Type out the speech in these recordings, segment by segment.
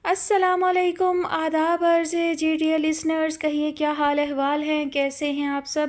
السلام علیکم، آداب عرض ہے جی ڈیئر لسنرز، کہیے کیا حال احوال ہیں، کیسے ہیں آپ سب؟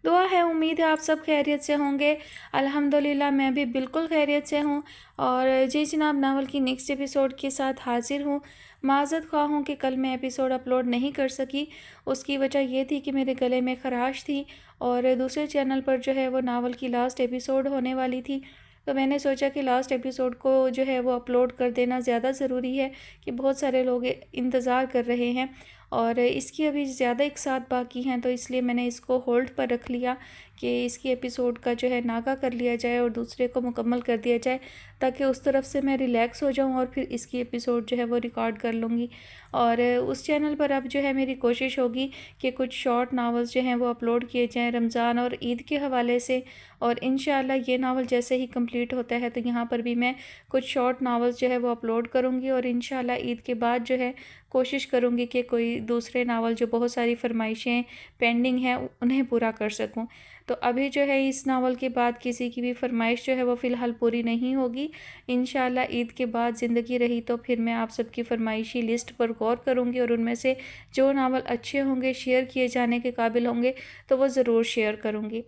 دعا ہے، امید ہے آپ سب خیریت سے ہوں گے۔ الحمدللہ میں بھی بالکل خیریت سے ہوں، اور جی جناب ناول کی نیکسٹ ایپیسوڈ کے ساتھ حاضر ہوں۔ معذرت خواہ ہوں کہ کل میں ایپیسوڈ اپلوڈ نہیں کر سکی۔ اس کی وجہ یہ تھی کہ میرے گلے میں خراش تھی، اور دوسرے چینل پر جو ہے وہ ناول کی لاسٹ ایپیسوڈ ہونے والی تھی، تو میں نے سوچا کہ لاسٹ ایپیسوڈ کو جو ہے وہ اپلوڈ کر دینا زیادہ ضروری ہے، کہ بہت سارے لوگ انتظار کر رہے ہیں، اور اس کی ابھی زیادہ ایک ساتھ باقی ہیں، تو اس لیے میں نے اس کو ہولڈ پر رکھ لیا کہ اس کی ایپیسوڈ کا جو ہے ناغہ کر لیا جائے اور دوسرے کو مکمل کر دیا جائے، تاکہ اس طرف سے میں ریلیکس ہو جاؤں اور پھر اس کی ایپیسوڈ جو ہے وہ ریکارڈ کر لوں گی۔ اور اس چینل پر اب جو ہے میری کوشش ہوگی کہ کچھ شارٹ ناولز جو ہیں وہ اپلوڈ کیے جائیں رمضان اور عید کے حوالے سے، اور انشاءاللہ یہ ناول جیسے ہی کمپلیٹ ہوتا ہے تو یہاں پر بھی میں کچھ شارٹ ناولز جو ہے وہ اپلوڈ کروں گی، اور انشاءاللہ عید کے بعد جو ہے کوشش کروں گی کہ کوئی دوسرے ناول جو بہت ساری فرمائشیں پینڈنگ ہیں انہیں پورا کر سکوں۔ تو ابھی جو ہے اس ناول کے بعد کسی کی بھی فرمائش جو ہے وہ فی الحال پوری نہیں ہوگی۔ انشاءاللہ عید کے بعد زندگی رہی تو پھر میں آپ سب کی فرمائشی لسٹ پر غور کروں گی، اور ان میں سے جو ناول اچھے ہوں گے، شیئر کیے جانے کے قابل ہوں گے تو وہ ضرور شیئر کروں گی۔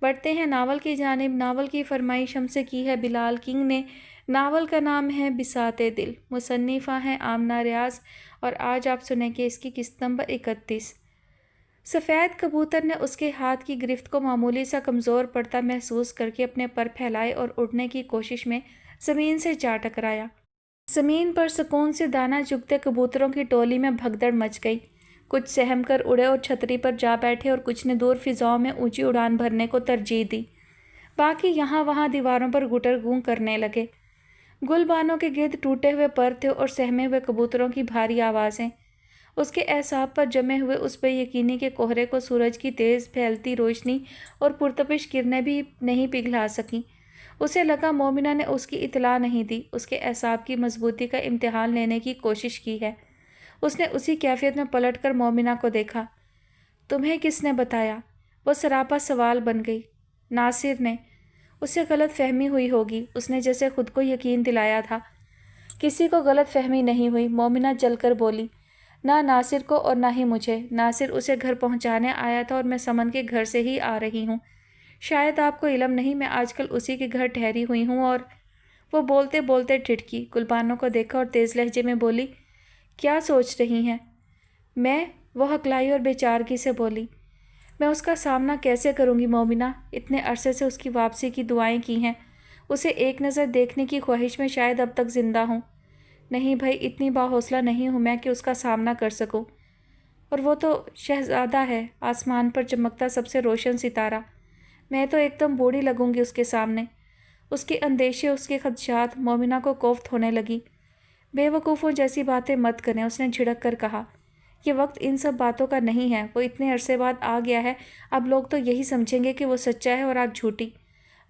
بڑھتے ہیں ناول کی جانب۔ ناول کی فرمائش ہم سے کی ہے بلال کنگ نے۔ ناول کا نام ہے بساط دل، مصنفہ ہیں آمنہ ریاض، اور آج آپ سنیں کہ اس کی قسط نمبر 31۔ سفید کبوتر نے اس کے ہاتھ کی گرفت کو معمولی سا کمزور پڑتا محسوس کر کے اپنے پر پھیلائے اور اڑنے کی کوشش میں زمین سے جا ٹکرایا۔ زمین پر سکون سے دانہ چگتے کبوتروں کی ٹولی میں بھگدڑ مچ گئی۔ کچھ سہم کر اڑے اور چھتری پر جا بیٹھے، اور کچھ نے دور فضاؤں میں اونچی اڑان بھرنے کو ترجیح دی۔ باقی یہاں وہاں دیواروں پر گٹر گوں کرنے لگے۔ گل بانوں کے گرد ٹوٹے ہوئے پر تھے اور سہمے ہوئے کبوتروں کی بھاری آوازیں۔ اس کے اعصاب پر جمے ہوئے اس بے یقینی کے کوہرے کو سورج کی تیز پھیلتی روشنی اور پرتپش کرنیں بھی نہیں پگھلا سکیں۔ اسے لگا مومنہ نے اس کی اطلاع نہیں دی، اس کے اعصاب کی مضبوطی کا امتحان لینے کی کوشش کی ہے۔ اس نے اسی کیفیت میں پلٹ کر مومنہ کو دیکھا۔ تمہیں کس نے بتایا؟ وہ سراپا سوال بن گئی۔ ناصر نے۔ اسے غلط فہمی ہوئی ہوگی، اس نے جیسے خود کو یقین دلایا تھا۔ کسی کو غلط فہمی نہیں ہوئی، مومنہ جل کر بولی۔ نہ ناصر کو اور نہ ہی مجھے۔ ناصر اسے گھر پہنچانے آیا تھا، اور میں سمن کے گھر سے ہی آ رہی ہوں۔ شاید آپ کو علم نہیں، میں آج کل اسی کے گھر ٹھہری ہوئی ہوں۔ اور وہ بولتے بولتے ٹھٹکی، گلبانوں کو دیکھا اور تیز لہجے میں بولی، کیا سوچ رہی ہیں؟ میں، وہ ہکلائی اور بے چارگی سے بولی، میں اس کا سامنا کیسے کروں گی مومنہ؟ اتنے عرصے سے اس کی واپسی کی دعائیں کی ہیں، اسے ایک نظر دیکھنے کی خواہش میں شاید اب تک زندہ ہوں۔ نہیں بھائی، اتنی باحوصلہ نہیں ہوں میں کہ اس کا سامنا کر سکوں۔ اور وہ تو شہزادہ ہے، آسمان پر چمکتا سب سے روشن ستارہ۔ میں تو ایک دم بوڑھی لگوں گی اس کے سامنے۔ اس کے اندیشے، اس کے خدشات، مومنہ کو کوفت ہونے لگی۔ بے وقوفوں جیسی باتیں مت کریں، اس نے جھڑک کر کہا۔ یہ وقت ان سب باتوں کا نہیں ہے، وہ اتنے عرصے بعد آ گیا ہے، اب لوگ تو یہی سمجھیں گے کہ وہ سچا ہے اور آپ جھوٹی۔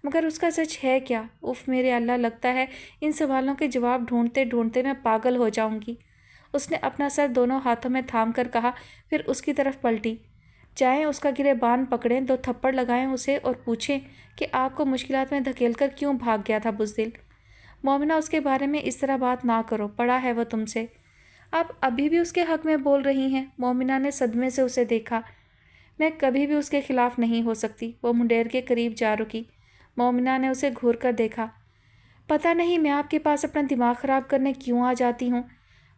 مگر اس کا سچ ہے کیا؟ اف میرے اللہ، لگتا ہے ان سوالوں کے جواب ڈھونڈتے ڈھونڈتے میں پاگل ہو جاؤں گی۔ اس نے اپنا سر دونوں ہاتھوں میں تھام کر کہا، پھر اس کی طرف پلٹی۔ جائیں اس کا گریبان پکڑیں، 2 تھپڑ لگائیں اسے اور پوچھیں کہ آپ کو مشکلات میں دھکیل کر کیوں بھاگ گیا تھا بزدل۔ مومنہ، اس کے بارے میں اس طرح بات نہ کرو، پڑا ہے وہ تم سے۔ آپ ابھی بھی اس کے حق میں بول رہی ہیں؟ مومنہ نے صدمے سے اسے دیکھا۔ میں کبھی بھی اس کے خلاف نہیں ہو سکتی۔ وہ منڈیر کے قریب جا رکی۔ مومنہ نے اسے گھور کر دیکھا۔ پتہ نہیں میں آپ کے پاس اپنا دماغ خراب کرنے کیوں آ جاتی ہوں،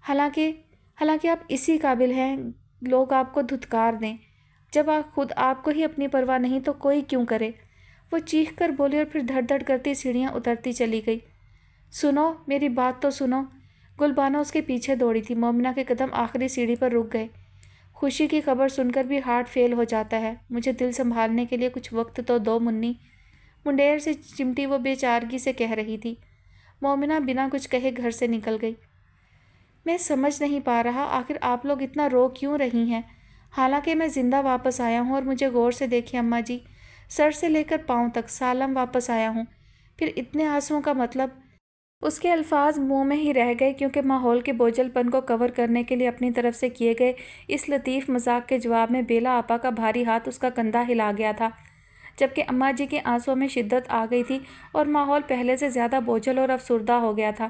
حالانکہ آپ اسی قابل ہیں لوگ آپ کو دھتکار دیں۔ جب آپ خود آپ کو ہی اپنی پرواہ نہیں تو کوئی کیوں کرے؟ وہ چیخ کر بولی اور پھر دھڑ دھڑ کرتی سیڑھیاں اترتی چلی گئی۔ سنو، میری بات تو سنو۔ گلبانو اس کے پیچھے دوڑی تھی۔ مومنہ کے قدم آخری سیڑھی پر رک گئے۔ خوشی کی خبر سن کر بھی ہارٹ فیل ہو جاتا ہے، مجھے دل سنبھالنے کے لیے کچھ وقت تو دو منی، منڈیر سے چمٹی وہ بے چارگی سے کہہ رہی تھی۔ مومنہ بنا کچھ کہے گھر سے نکل گئی۔ میں سمجھ نہیں پا رہا آخر آپ لوگ اتنا رو کیوں رہی ہیں، حالانکہ میں زندہ واپس آیا ہوں، اور مجھے غور سے دیکھیں اماں جی، سر سے لے کر پاؤں تک سالم واپس آیا ہوں۔ پھر اتنے آنسوؤں کا مطلب؟ اس کے الفاظ منہ میں ہی رہ گئے، کیونکہ ماحول کے بوجھل پن کو کور کرنے کے لیے اپنی طرف سے کیے گئے اس لطیف مذاق کے جواب میں بیلا آپا کا بھاری ہاتھ اس کا کندھا ہلا گیا تھا، جبکہ اماں جی کے آنسوؤں میں شدت آ گئی تھی اور ماحول پہلے سے زیادہ بوجھل اور افسردہ ہو گیا تھا۔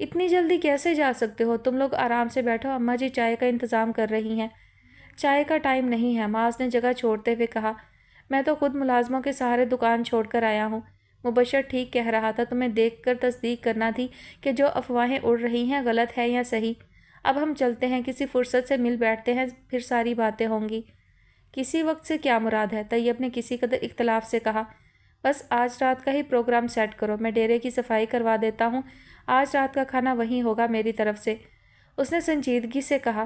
اتنی جلدی کیسے جا سکتے ہو؟ تم لوگ آرام سے بیٹھو، اماں جی چائے کا انتظام کر رہی ہیں۔ چائے کا ٹائم نہیں ہے، معاذ نے جگہ چھوڑتے ہوئے کہا۔ میں تو خود ملازموں کے سہارے دکان چھوڑ کر آیا ہوں۔ مبشر ٹھیک کہہ رہا تھا، تمہیں دیکھ کر تصدیق کرنا تھی کہ جو افواہیں اڑ رہی ہیں غلط ہے یا صحیح۔ اب ہم چلتے ہیں، کسی فرصت سے مل بیٹھتے ہیں، پھر ساری باتیں ہوں گی۔ کسی وقت سے کیا مراد ہے؟ طیب نے کسی قدر اختلاف سے کہا۔ بس آج رات کا ہی پروگرام سیٹ کرو، میں ڈیرے کی صفائی کروا دیتا ہوں، آج رات کا کھانا وہیں ہوگا میری طرف سے، اس نے سنجیدگی سے کہا۔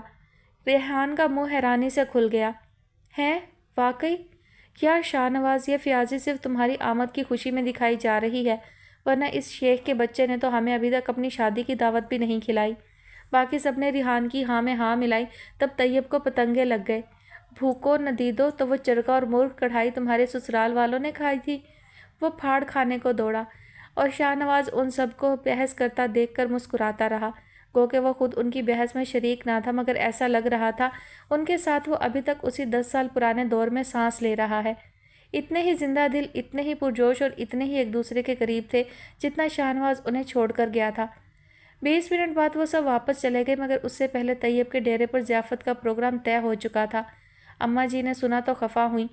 ریحان کا منہ حیرانی سے کھل گیا۔ ہیں؟ واقعی؟ یار شاہ نواز، یہ فیاضی صرف تمہاری آمد کی خوشی میں دکھائی جا رہی ہے، ورنہ اس شیخ کے بچے نے تو ہمیں ابھی تک اپنی شادی کی دعوت بھی نہیں کھلائی۔ باقی سب نے ریحان کی ہاں میں ہاں ملائی، تب طیب کو پتنگے لگ گئے۔ بھوکو ندیدو، تو وہ چرگا اور مرغ کڑھائی تمہارے سسرال والوں نے کھائی تھی؟ وہ پھاڑ کھانے کو دوڑا، اور شاہ نواز ان سب کو بحث کرتا دیکھ کر مسکراتا رہا، گو کہ وہ خود ان کی بحث میں شریک نہ تھا، مگر ایسا لگ رہا تھا ان کے ساتھ وہ ابھی تک اسی 10 سال پرانے دور میں سانس لے رہا ہے۔ اتنے ہی زندہ دل، اتنے ہی پرجوش اور اتنے ہی ایک دوسرے کے قریب تھے جتنا شاہ نواز انہیں چھوڑ کر گیا تھا۔ 20 منٹ بعد وہ سب واپس چلے گئے، مگر اس سے پہلے طیب کے ڈیرے پر ضیافت کا پروگرام طے ہو چکا تھا۔ اماں جی نے سنا تو خفا ہوئیں،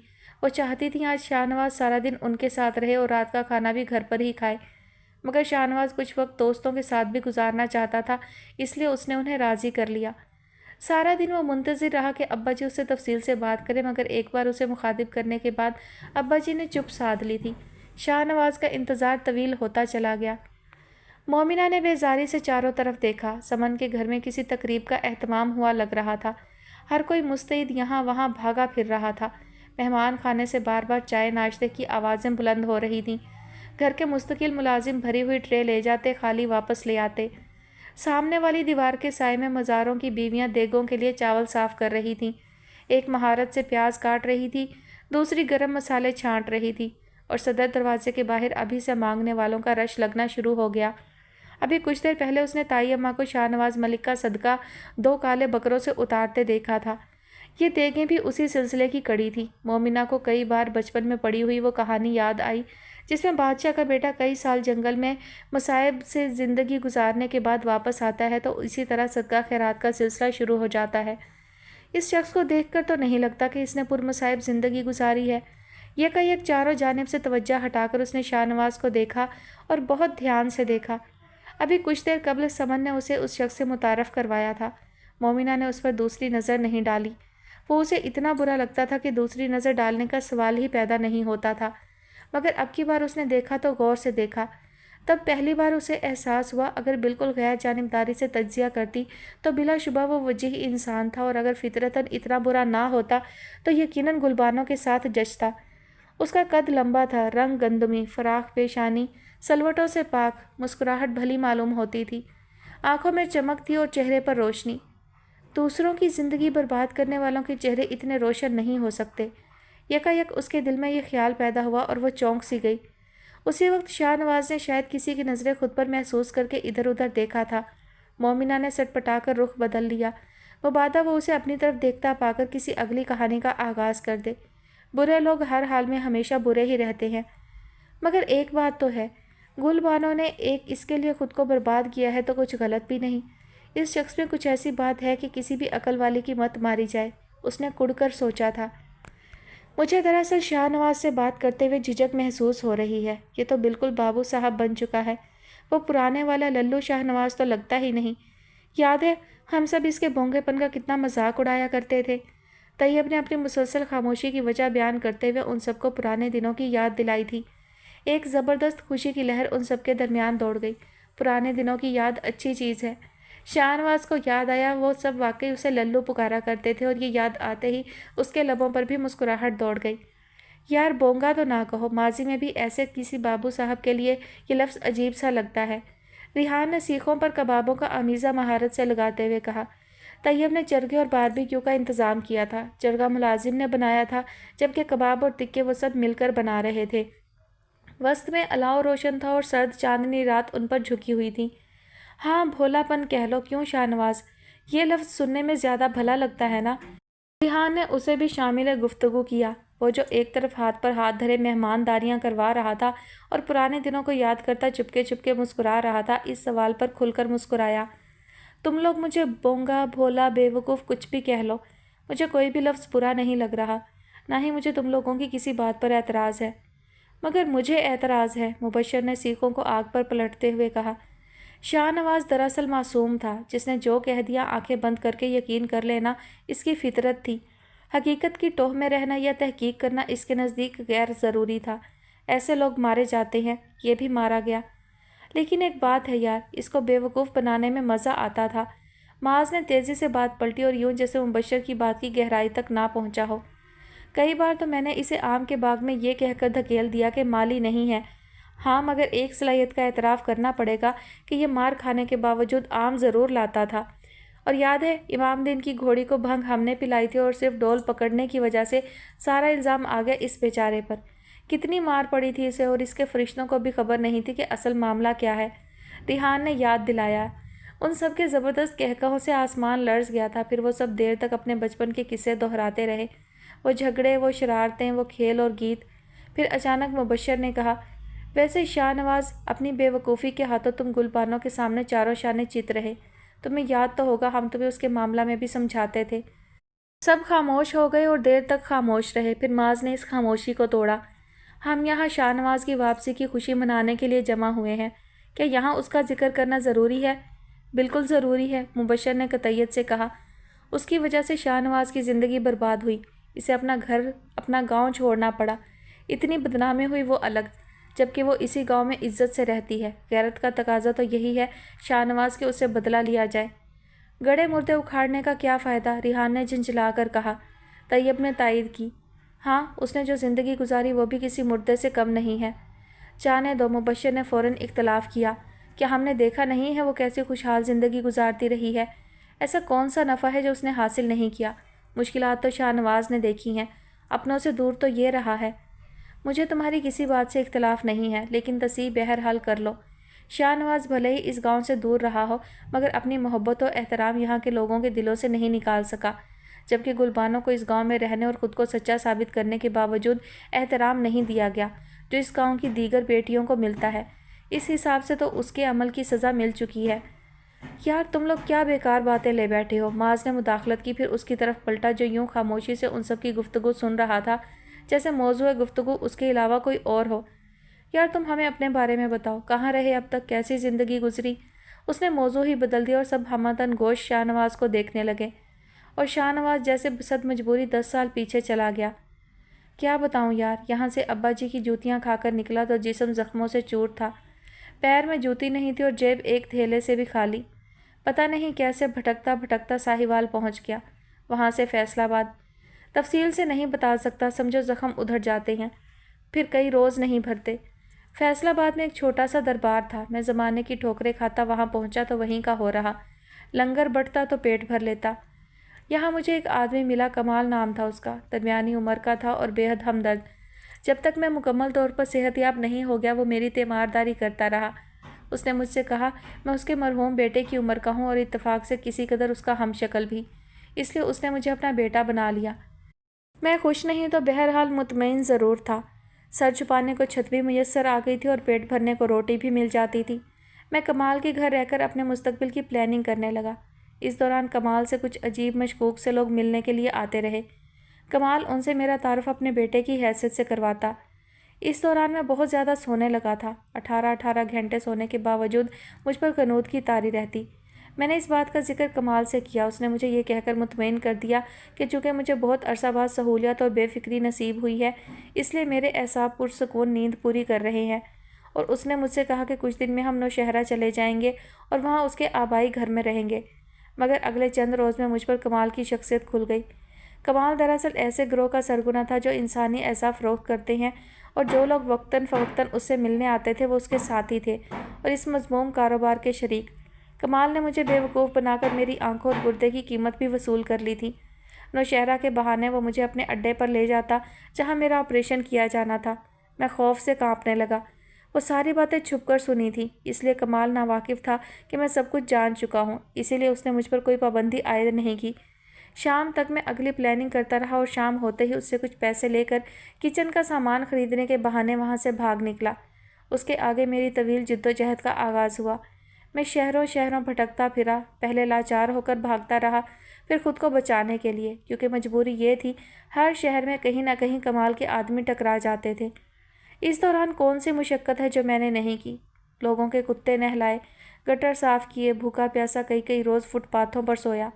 وہ چاہتی تھیں آج شاہ نواز سارا دن ان کے ساتھ رہے اور رات کا کھانا بھی گھر پر ہی کھائے، مگر شاہ نواز کچھ وقت دوستوں کے ساتھ بھی گزارنا چاہتا تھا، اس لیے اس نے انہیں راضی کر لیا۔ سارا دن وہ منتظر رہا کہ ابا جی اس سے تفصیل سے بات کریں، مگر ایک بار اسے مخاطب کرنے کے بعد ابا جی نے چپ سادھ لی تھی۔ شاہ نواز کا انتظار طویل ہوتا چلا گیا۔ مومنہ نے بیزاری سے چاروں طرف دیکھا۔ سمن کے گھر میں کسی تقریب کا اہتمام ہوا لگ رہا تھا، ہر کوئی مستعد یہاں وہاں بھاگا پھر رہا تھا۔ مہمان خانے سے بار بار چائے ناشتے کی آوازیں بلند ہو رہی تھیں۔ گھر کے مستقل ملازم بھری ہوئی ٹرے لے جاتے، خالی واپس لے آتے۔ سامنے والی دیوار کے سائے میں مزاروں کی بیویاں دیگوں کے لیے چاول صاف کر رہی تھیں، ایک مہارت سے پیاز کاٹ رہی تھی، دوسری گرم مسالے چھانٹ رہی تھی، اور صدر دروازے کے باہر ابھی سے مانگنے والوں کا رش لگنا شروع ہو گیا۔ ابھی کچھ دیر پہلے اس نے تائی اماں کو شاہ نواز ملک کا صدقہ 2 کالے بکروں سے اتارتے دیکھا تھا۔ یہ دیگیں بھی اسی سلسلے کی کڑی تھی۔ مومنہ کو کئی بار بچپن میں پڑھی ہوئی وہ کہانی یاد آئی جس میں بادشاہ کا بیٹا کئی سال جنگل میں مصائب سے زندگی گزارنے کے بعد واپس آتا ہے تو اسی طرح صدقہ خیرات کا سلسلہ شروع ہو جاتا ہے۔ اس شخص کو دیکھ کر تو نہیں لگتا کہ اس نے پرمصائب زندگی گزاری ہے۔ یہ کہ یک چاروں جانب سے توجہ ہٹا کر اس نے شاہ نواز کو دیکھا اور بہت دھیان سے دیکھا۔ ابھی کچھ دیر قبل سمن نے اسے اس شخص سے متعارف کروایا تھا۔ مومنہ نے اس پر دوسری نظر نہیں ڈالی۔ وہ اسے اتنا برا لگتا تھا کہ دوسری نظر ڈالنے کا سوال ہی پیدا نہیں ہوتا تھا، مگر اب کی بار اس نے دیکھا تو غور سے دیکھا۔ تب پہلی بار اسے احساس ہوا اگر بالکل غیر جانبداری سے تجزیہ کرتی تو بلا شبہ وہ وجیح انسان تھا، اور اگر فطرتاً اتنا برا نہ ہوتا تو یقیناً گلبانوں کے ساتھ جچتا۔ اس کا قد لمبا تھا، رنگ گندمی، فراخ پیشانی، سلوٹوں سے پاک، مسکراہٹ بھلی معلوم ہوتی تھی، آنکھوں میں چمک تھی اور چہرے پر روشنی۔ دوسروں کی زندگی برباد کرنے والوں کے چہرے اتنے روشن نہیں ہو سکتے۔ یکایک اس کے دل میں یہ خیال پیدا ہوا اور وہ چونک سی گئی۔ اسی وقت شاہ نواز نے شاید کسی کی نظریں خود پر محسوس کر کے ادھر ادھر دیکھا تھا۔ مومنہ نے سٹ پٹا کر رخ بدل لیا، مبادا وہ اسے اپنی طرف دیکھتا پا کر کسی اگلی کہانی کا آغاز کر دے۔ برے لوگ ہر حال میں ہمیشہ برے ہی رہتے ہیں، مگر ایک بات تو ہے، گل بانو نے ایک اس کے لیے خود کو برباد کیا ہے تو کچھ غلط بھی نہیں۔ اس شخص میں کچھ ایسی بات ہے کہ کسی بھی عقل والی کی مت ماری جائے، اس نے کڑ کر سوچا تھا۔ مجھے دراصل شاہ نواز سے بات کرتے ہوئے جھجک محسوس ہو رہی ہے، یہ تو بالکل بابو صاحب بن چکا ہے، وہ پرانے والا للو شاہ نواز تو لگتا ہی نہیں۔ یاد ہے ہم سب اس کے بونگے پن کا کتنا مذاق اڑایا کرتے تھے؟ طیب نے اپنی مسلسل خاموشی کی وجہ بیان کرتے ہوئے ان سب کو پرانے دنوں کی یاد دلائی تھی۔ ایک زبردست خوشی کی لہر ان سب کے درمیان دوڑ گئی۔ پرانے دنوں کی یاد اچھی چیز ہے۔ شاہ نواز کو یاد آیا وہ سب واقعی اسے للو پکارا کرتے تھے، اور یہ یاد آتے ہی اس کے لبوں پر بھی مسکراہٹ دوڑ گئی۔ یار بونگا تو نہ کہو، ماضی میں بھی ایسے کسی بابو صاحب کے لیے یہ لفظ عجیب سا لگتا ہے۔ ریحان نے سیخوں پر کبابوں کا آمیزہ مہارت سے لگاتے ہوئے کہا۔ طیب نے چرگے اور باربیکیو کا انتظام کیا تھا۔ چرگا ملازم نے بنایا تھا، جبکہ کباب اور تکے وہ سب مل کر بنا رہے تھے۔ وسط میں الاؤ روشن تھا اور سرد چاندنی رات ان پر جھکی ہوئی تھی۔ ہاں بھولا پن کہہ لو، کیوں شاہ نواز؟ یہ لفظ سننے میں زیادہ بھلا لگتا ہے نا؟ ریحان نے اسے بھی شامل گفتگو کیا۔ وہ جو ایک طرف ہاتھ پر ہاتھ دھرے مہمانداریاں کروا رہا تھا اور پرانے دنوں کو یاد کرتا چپکے چپکے مسکرا رہا تھا، اس سوال پر کھل کر مسکرایا۔ تم لوگ مجھے بونگا، بھولا، بے وقوف کچھ بھی کہہ لو، مجھے کوئی بھی لفظ برا نہیں لگ رہا، نہ ہی مجھے تم لوگوں کی کسی بات پر اعتراض ہے۔ مگر مجھے اعتراض ہے، مبشر نے سیخوں کو آگ پر پلٹتے ہوئے کہا۔ شاہ نواز دراصل معصوم تھا، جس نے جو کہہ دیا آنکھیں بند کر کے یقین کر لینا اس کی فطرت تھی۔ حقیقت کی ٹوہ میں رہنا یا تحقیق کرنا اس کے نزدیک غیر ضروری تھا۔ ایسے لوگ مارے جاتے ہیں، یہ بھی مارا گیا۔ لیکن ایک بات ہے یار، اس کو بے وقوف بنانے میں مزہ آتا تھا۔ معاذ نے تیزی سے بات پلٹی اور یوں جیسے مبشر کی بات کی گہرائی تک نہ پہنچا ہو۔ کئی بار تو میں نے اسے آم کے باغ میں یہ کہہ کر دھکیل دیا کہ مالی نہیں ہے، ہاں مگر ایک صلاحیت کا اعتراف کرنا پڑے گا کہ یہ مار کھانے کے باوجود آم ضرور لاتا تھا۔ اور یاد ہے امام دین کی گھوڑی کو بھنگ ہم نے پلائی تھی اور صرف ڈول پکڑنے کی وجہ سے سارا الزام آ گیا اس بیچارے پر۔ کتنی مار پڑی تھی اسے اور اس کے فرشتوں کو بھی خبر نہیں تھی کہ اصل معاملہ کیا ہے۔ ریحان نے یاد دلایا۔ ان سب کے زبردست کہکہوں سے آسمان لرز گیا تھا۔ پھر وہ سب دیر تک اپنے بچپن کے قصے دہراتے رہے، وہ جھگڑے، وہ شرارتیں، وہ کھیل اور گیت۔ پھر اچانک مبشر نے کہا، ویسے شاہ نواز، اپنی بے وقوفی کے ہاتھوں تم گلبانوں کے سامنے چاروں شانے چیت رہے۔ تمہیں یاد تو ہوگا ہم تمہیں اس کے معاملہ میں بھی سمجھاتے تھے۔ سب خاموش ہو گئے اور دیر تک خاموش رہے۔ پھر معاذ نے اس خاموشی کو توڑا۔ ہم یہاں شاہ نواز کی واپسی کی خوشی منانے کے لیے جمع ہوئے ہیں، کیا یہاں اس کا ذکر کرنا ضروری ہے؟ بالکل ضروری ہے، مبشر نے قطعیت سے کہا۔ اس کی وجہ سے شاہ نواز کی زندگی برباد ہوئی، اسے اپنا گھر، اپنا گاؤں چھوڑنا پڑا، اتنی بدنامی ہوئی وہ الگ، جبکہ وہ اسی گاؤں میں عزت سے رہتی ہے۔ غیرت کا تقاضا تو یہی ہے شاہ نواز کے اس سے بدلہ لیا جائے۔ گڑے مردے اکھاڑنے کا کیا فائدہ، ریحان نے جھنجھلا کر کہا۔ طیب نے تائید کی، ہاں اس نے جو زندگی گزاری وہ بھی کسی مردے سے کم نہیں ہے۔ جانے دو، مبشر نے فوراً اختلاف کیا، کیا ہم نے دیکھا نہیں ہے وہ کیسی خوشحال زندگی گزارتی رہی ہے؟ ایسا کون سا نفع ہے جو اس نے حاصل نہیں کیا؟ مشکلات تو شاہ نواز نے دیکھی ہیں، اپنوں سے دور تو یہ رہا ہے۔ مجھے تمہاری کسی بات سے اختلاف نہیں ہے، لیکن تصحیح بہرحال کر لو، شاہ نواز بھلے ہی اس گاؤں سے دور رہا ہو مگر اپنی محبت و احترام یہاں کے لوگوں کے دلوں سے نہیں نکال سکا، جبکہ گلبانوں کو اس گاؤں میں رہنے اور خود کو سچا ثابت کرنے کے باوجود احترام نہیں دیا گیا جو اس گاؤں کی دیگر بیٹیوں کو ملتا ہے۔ اس حساب سے تو اس کے عمل کی سزا مل چکی ہے۔ یار تم لوگ کیا بیکار باتیں لے بیٹھے ہو، معاذ نے مداخلت کی، پھر اس کی طرف پلٹا جو یوں خاموشی سے ان سب کی گفتگو سن رہا تھا جیسے موضوع گفتگو اس کے علاوہ کوئی اور ہو۔ یار تم ہمیں اپنے بارے میں بتاؤ، کہاں رہے اب تک، کیسی زندگی گزری؟ اس نے موضوع ہی بدل دیا اور سب ہمدن گوش شاہ نواز کو دیکھنے لگے، اور شاہ نواز جیسے صد مجبوری 10 سال پیچھے چلا گیا۔ کیا بتاؤں یار، یہاں سے ابا جی کی جوتیاں کھا کر نکلا تو جسم زخموں سے چور تھا، پیر میں جوتی نہیں تھی اور جیب ایک تھیلے سے بھی خالی۔ پتہ نہیں کیسے بھٹکتا بھٹکتا ساہیوال پہنچ گیا، وہاں سے فیصل آباد۔ تفصیل سے نہیں بتا سکتا، سمجھو زخم ادھر جاتے ہیں، پھر کئی روز نہیں بھرتے۔ فیصل آباد میں ایک چھوٹا سا دربار تھا، میں زمانے کی ٹھوکریں کھاتا وہاں پہنچا تو وہیں کا ہو رہا، لنگر بٹتا تو پیٹ بھر لیتا۔ یہاں مجھے ایک آدمی ملا، کمال نام تھا اس کا، درمیانی عمر کا تھا اور بے حد ہمدرد۔ جب تک میں مکمل طور پر صحت یاب نہیں ہو گیا وہ میری تیمارداری کرتا رہا۔ اس نے مجھ سے کہا میں اس کے مرحوم بیٹے کی عمر کا ہوں اور اتفاق سے کسی قدر اس کا ہم شکل بھی، اس لیے اس نے مجھے اپنا بیٹا بنا لیا۔ میں خوش نہیں تو بہرحال مطمئن ضرور تھا۔ سر چھپانے کو چھت بھی میسر آ گئی تھی اور پیٹ بھرنے کو روٹی بھی مل جاتی تھی۔ میں کمال کے گھر رہ کر اپنے مستقبل کی پلاننگ کرنے لگا۔ اس دوران کمال سے کچھ عجیب مشکوک سے لوگ ملنے کے لیے آتے رہے۔ کمال ان سے میرا تعارف اپنے بیٹے کی حیثیت سے کرواتا۔ اس دوران میں بہت زیادہ سونے لگا تھا، 18 گھنٹے سونے کے باوجود مجھ پر قنوط کی طاری رہتی۔ میں نے اس بات کا ذکر کمال سے کیا، اس نے مجھے یہ کہہ کر مطمئن کر دیا کہ چونکہ مجھے بہت عرصہ بعد سہولیات اور بے فکری نصیب ہوئی ہے اس لیے میرے اعصاب پرسکون نیند پوری کر رہے ہیں، اور اس نے مجھ سے کہا کہ کچھ دن میں ہم نوشہرہ چلے جائیں گے اور وہاں اس کے آبائی گھر میں رہیں گے۔ مگر اگلے چند روز میں مجھ پر کمال کی شخصیت کھل گئی۔ کمال دراصل ایسے گروہ کا سرغنہ تھا جو انسانی اعضاء فروخت کرتے ہیں، اور جو لوگ وقتاً فوقتاً اس سے ملنے آتے تھے وہ اس کے ساتھی تھے اور اس مذموم کاروبار کے شریک۔ کمال نے مجھے بے وقوف بنا کر میری آنکھوں اور گردے کی قیمت بھی وصول کر لی تھی۔ نوشہرہ کے بہانے وہ مجھے اپنے اڈے پر لے جاتا جہاں میرا آپریشن کیا جانا تھا۔ میں خوف سے کانپنے لگا۔ وہ ساری باتیں چھپ کر سنی تھی، اس لیے کمال ناواقف تھا کہ میں سب کچھ جان چکا ہوں، اسی لیے اس نے مجھ پر کوئی پابندی عائد نہیں کی شام تک میں اگلی پلاننگ کرتا رہا اور شام ہوتے ہی اس سے کچھ پیسے لے کر کچن کا سامان خریدنے کے بہانے وہاں سے بھاگ نکلا۔ اس کے آگے میری طویل جدوجہد کا آغاز ہوا۔ میں شہروں شہروں بھٹکتا پھرا، پہلے لاچار ہو کر بھاگتا رہا، پھر خود کو بچانے کے لیے، کیونکہ مجبوری یہ تھی، ہر شہر میں کہیں نہ کہیں کمال کے آدمی ٹکرا جاتے تھے۔ اس دوران کون سی مشقت ہے جو میں نے نہیں کی؟ لوگوں کے کتے نہلائے، گٹر صاف کیے، بھوکا پیاسا کئی روز فٹ پاتھوں پر سویا۔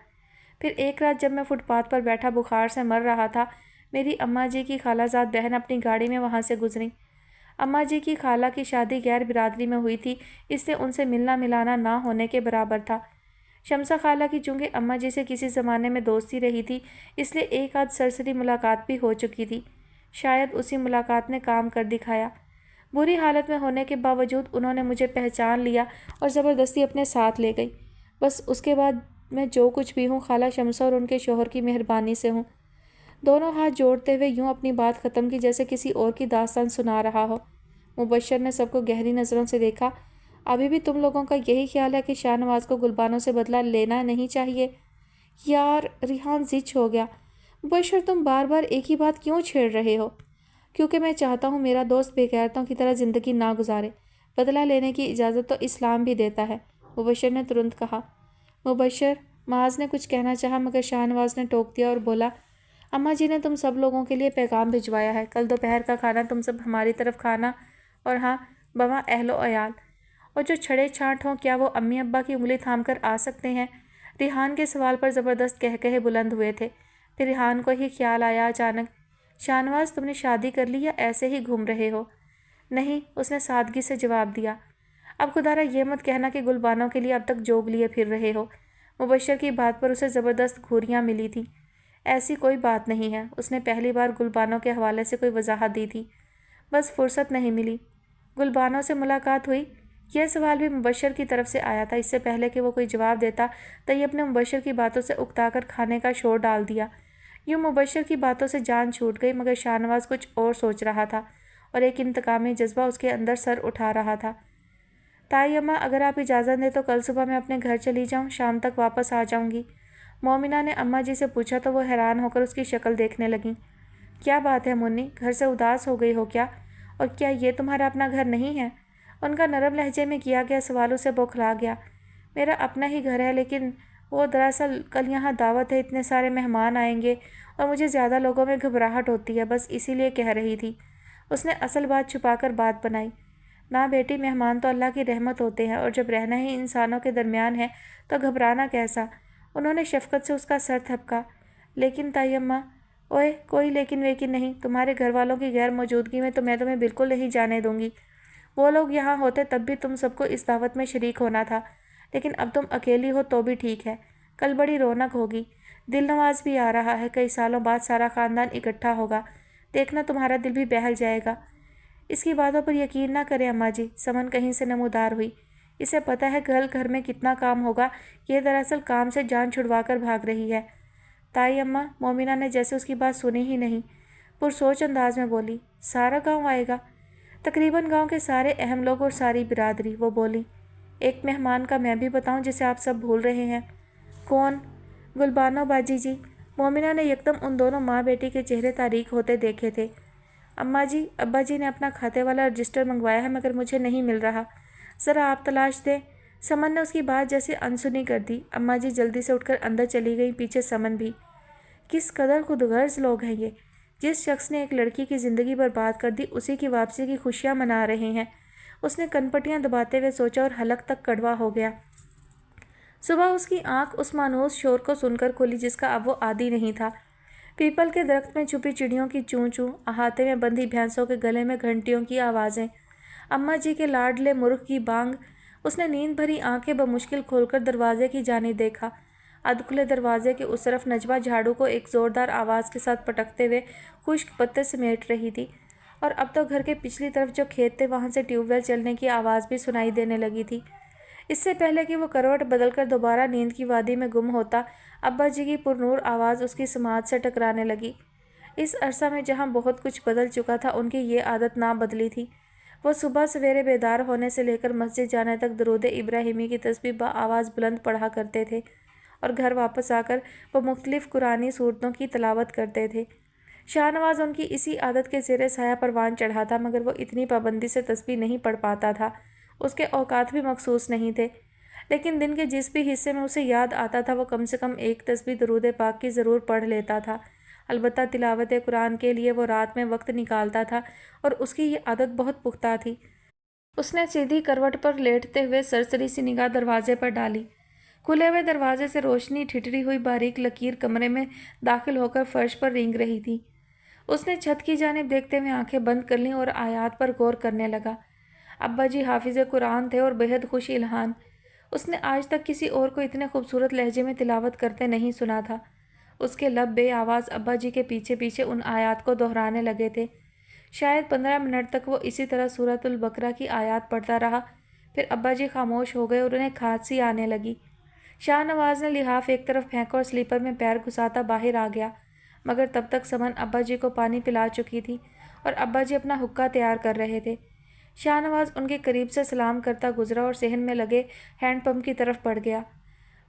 پھر ایک رات جب میں فٹ پاتھ پر بیٹھا بخار سے مر رہا تھا، میری اماں جی کی خالہ زاد بہن اپنی گاڑی میں وہاں سے گزری۔ اماں جی کی خالہ کی شادی غیر برادری میں ہوئی تھی، اس لیے ان سے ملنا ملانا نہ ہونے کے برابر تھا۔ شمسہ خالہ کی چونکہ اماں جی سے کسی زمانے میں دوستی رہی تھی، اس لیے ایک آدھ سرسری ملاقات بھی ہو چکی تھی۔ شاید اسی ملاقات نے کام کر دکھایا۔ بری حالت میں ہونے کے باوجود انہوں نے مجھے پہچان لیا اور زبردستی اپنے ساتھ لے گئی۔ بس اس کے بعد میں جو کچھ بھی ہوں، خالہ شمسہ اور ان کے شوہر کی مہربانی سے ہوں۔ دونوں ہاتھ جوڑتے ہوئے یوں اپنی بات ختم کی جیسے کسی اور کی داستان سنا رہا ہو۔ مبشر نے سب کو گہری نظروں سے دیکھا۔ ابھی بھی تم لوگوں کا یہی خیال ہے کہ شاہ نواز کو گلبانوں سے بدلہ لینا نہیں چاہیے؟ یار، ریحان زچ ہو گیا۔ مبشر، تم بار بار ایک ہی بات کیوں چھیڑ رہے ہو؟ کیونکہ میں چاہتا ہوں میرا دوست بے غیرتوں کی طرح زندگی نہ گزارے۔ بدلہ لینے کی اجازت تو اسلام بھی دیتا ہے، مبشر نے ترنت کہا۔ مبشر، معاذ نے کچھ کہنا چاہا مگر شاہ نواز نے ٹوک دیا اور بولا، اماں جی نے تم سب لوگوں کے لیے پیغام بھجوایا ہے۔ کل دوپہر کا کھانا تم سب ہماری طرف کھانا، اور ہاں، بواں اہل و عیال، اور جو چھڑے چھانٹ ہوں کیا وہ امی ابا کی انگلی تھام کر آ سکتے ہیں؟ ریحان کے سوال پر زبردست کہے بلند ہوئے تھے۔ پھر ریحان کو ہی خیال آیا اچانک، شاہ نواز، تم نے شادی کر لی یا ایسے ہی گھوم رہے ہو؟ نہیں، اس نے سادگی سے جواب دیا۔ اب خدارا یہ مت کہنا کہ گلبانوں کے لیے اب تک جوگ لیے پھر رہے ہو۔ مبشر کی بات پر اسے زبردست گھوریاں ملی تھیں۔ ایسی کوئی بات نہیں ہے، اس نے پہلی بار گلبانوں کے حوالے سے کوئی وضاحت دی تھی، بس فرصت نہیں ملی۔ گلبانوں سے ملاقات ہوئی؟ یہ سوال بھی مبشر کی طرف سے آیا تھا۔ اس سے پہلے کہ وہ کوئی جواب دیتا، طیب نے مبشر کی باتوں سے اکتا کر کھانے کا شور ڈال دیا۔ یوں مبشر کی باتوں سے جان چھوٹ گئی، مگر شاہ نواز کچھ اور سوچ رہا تھا اور ایک انتقامی جذبہ اس کے اندر سر اٹھا رہا تھا۔ تائی اماں، اگر آپ اجازت دیں تو کل صبح میں اپنے گھر چلی جاؤں، شام تک واپس آ جاؤں گی۔ مومنہ نے اماں جی سے پوچھا تو وہ حیران ہو کر اس کی شکل دیکھنے لگیں۔ کیا بات ہے منی، گھر سے اداس ہو گئی ہو کیا؟ اور کیا یہ تمہارا اپنا گھر نہیں ہے؟ ان کا نرم لہجے میں کیا گیا سوال اسے بوکھلا گیا۔ میرا اپنا ہی گھر ہے، لیکن وہ دراصل کل یہاں دعوت ہے، اتنے سارے مہمان آئیں گے اور مجھے زیادہ لوگوں میں گھبراہٹ ہوتی ہے، بس اسی لیے کہہ رہی تھی۔ اس نے اصل بات چھپا کر بات بنائی۔ نہ بیٹی، مہمان تو اللہ کی رحمت ہوتے ہیں، اور جب رہنا ہی انسانوں کے درمیان ہے تو گھبرانا کیسا؟ انہوں نے شفقت سے اس کا سر تھپکا۔ لیکن تائی اماں، اوئے کوئی لیکن ویکن نہیں، تمہارے گھر والوں کی غیر موجودگی میں تو میں تمہیں بالکل نہیں جانے دوں گی۔ وہ لوگ یہاں ہوتے تب بھی تم سب کو اس دعوت میں شریک ہونا تھا، لیکن اب تم اکیلی ہو تو بھی ٹھیک ہے۔ کل بڑی رونق ہوگی، دل نواز بھی آ رہا ہے، کئی سالوں بعد سارا خاندان اکٹھا ہوگا، دیکھنا تمہارا دل بھی بہل جائے گا۔ اس کی باتوں پر یقین نہ کریں اماں جی، سمن کہیں سے نمودار ہوئی۔ اسے پتہ ہے کل گھر میں کتنا کام ہوگا، یہ دراصل کام سے جان چھڑوا کر بھاگ رہی ہے۔ تائی اماں، مومنہ نے جیسے اس کی بات سنی ہی نہیں، پرسوچ انداز میں بولی، سارا گاؤں آئے گا؟ تقریباً گاؤں کے سارے اہم لوگ اور ساری برادری، وہ بولی۔ ایک مہمان کا میں بھی بتاؤں جسے آپ سب بھول رہے ہیں؟ کون؟ گلبانو باجی جی۔ مومنہ نے یکدم ان دونوں ماں بیٹی کے چہرے تاریک ہوتے دیکھے تھے۔ اماں جی، ابا جی نے اپنا کھاتے والا رجسٹر منگوایا ہے مگر مجھے نہیں مل رہا، ذرا آپ تلاش دیں۔ سمن نے اس کی بات جیسے انسنی کر دی۔ اماں جی جلدی سے اٹھ کر اندر چلی گئیں، پیچھے سمن بھی۔ کس قدر خود غرض لوگ ہیں یہ، جس شخص نے ایک لڑکی کی زندگی برباد کر دی اسی کی واپسی کی خوشیاں منا رہے ہیں۔ اس نے کنپٹیاں دباتے ہوئے سوچا اور حلق تک کڑوا ہو گیا۔ صبح اس کی آنکھ اس مانوس شور کو سن کر کھلی جس کا اب وہ عادی نہیں تھا۔ پیپل کے درخت میں چھپی چڑیوں کی چوں چوں، احاطے میں بندھی بھینسوں کے گلے میں گھنٹیوں کی آوازیں، اماں جی کے لاڈلے مرغ کی بانگ۔ اس نے نیند بھری آنکھیں بمشکل کھول کر دروازے کی جانب دیکھا۔ ادھکھلے دروازے کے اس طرف نجوہ جھاڑو کو ایک زوردار آواز کے ساتھ پٹکتے ہوئے خشک پتے سمیٹ رہی تھی، اور اب تو گھر کے پچھلی طرف جو کھیت تھے وہاں سے ٹیوب ویل چلنے کی آواز بھی سنائی دینے لگی تھی۔ اس سے پہلے کہ وہ کروٹ بدل کر دوبارہ نیند کی وادی میں گم ہوتا، ابا جی کی پرنور آواز اس کی سماعت سے ٹکرانے لگی۔ اس عرصہ میں جہاں بہت کچھ بدل چکا تھا، ان کی یہ عادت نہ بدلی تھی۔ وہ صبح سویرے بیدار ہونے سے لے کر مسجد جانے تک درود ابراہیمی کی تسبیح بآواز بلند پڑھا کرتے تھے، اور گھر واپس آ کر وہ مختلف قرآنی صورتوں کی تلاوت کرتے تھے۔ شاہ نواز ان کی اسی عادت کے زیر سایہ پروان چڑھا تھا، مگر وہ اتنی پابندی سے تسبیح نہیں پڑھ پاتا تھا۔ اس کے اوقات بھی مخصوص نہیں تھے، لیکن دن کے جس بھی حصے میں اسے یاد آتا تھا وہ کم سے کم ایک تسبیح درود پاک کی ضرور پڑھ لیتا تھا۔ البتہ تلاوت قرآن کے لیے وہ رات میں وقت نکالتا تھا اور اس کی یہ عادت بہت پختہ تھی۔ اس نے سیدھی کروٹ پر لیٹتے ہوئے سرسری سی نگاہ دروازے پر ڈالی۔ کھلے ہوئے دروازے سے روشنی ٹھٹری ہوئی باریک لکیر کمرے میں داخل ہو کر فرش پر رینگ رہی تھی۔ اس نے چھت کی جانب دیکھتے ہوئے آنکھیں بند کر لیں اور آیات پر غور کرنے لگا۔ ابا جی حافظ قرآن تھے اور بہت خوش الحان۔ اس نے آج تک کسی اور کو اتنے خوبصورت لہجے میں تلاوت کرتے نہیں سنا تھا۔ اس کے لب بے آواز ابا جی کے پیچھے پیچھے ان آیات کو دہرانے لگے تھے۔ شاید 15 منٹ تک وہ اسی طرح سورۃ البقرہ کی آیات پڑھتا رہا، پھر ابا جی خاموش ہو گئے اور انہیں کھانسی آنے لگی۔ شاہ نواز نے لحاف ایک طرف پھینکا اور سلیپر میں پیر گھساتا باہر آ گیا، مگر تب تک سمن ابا جی کو پانی پلا چکی تھی اور ابا جی اپنا حقہ تیار کر رہے تھے۔ شاہ نواز ان کے قریب سے سلام کرتا گزرا اور صحن میں لگے ہینڈ پمپ کی طرف بڑھ گیا۔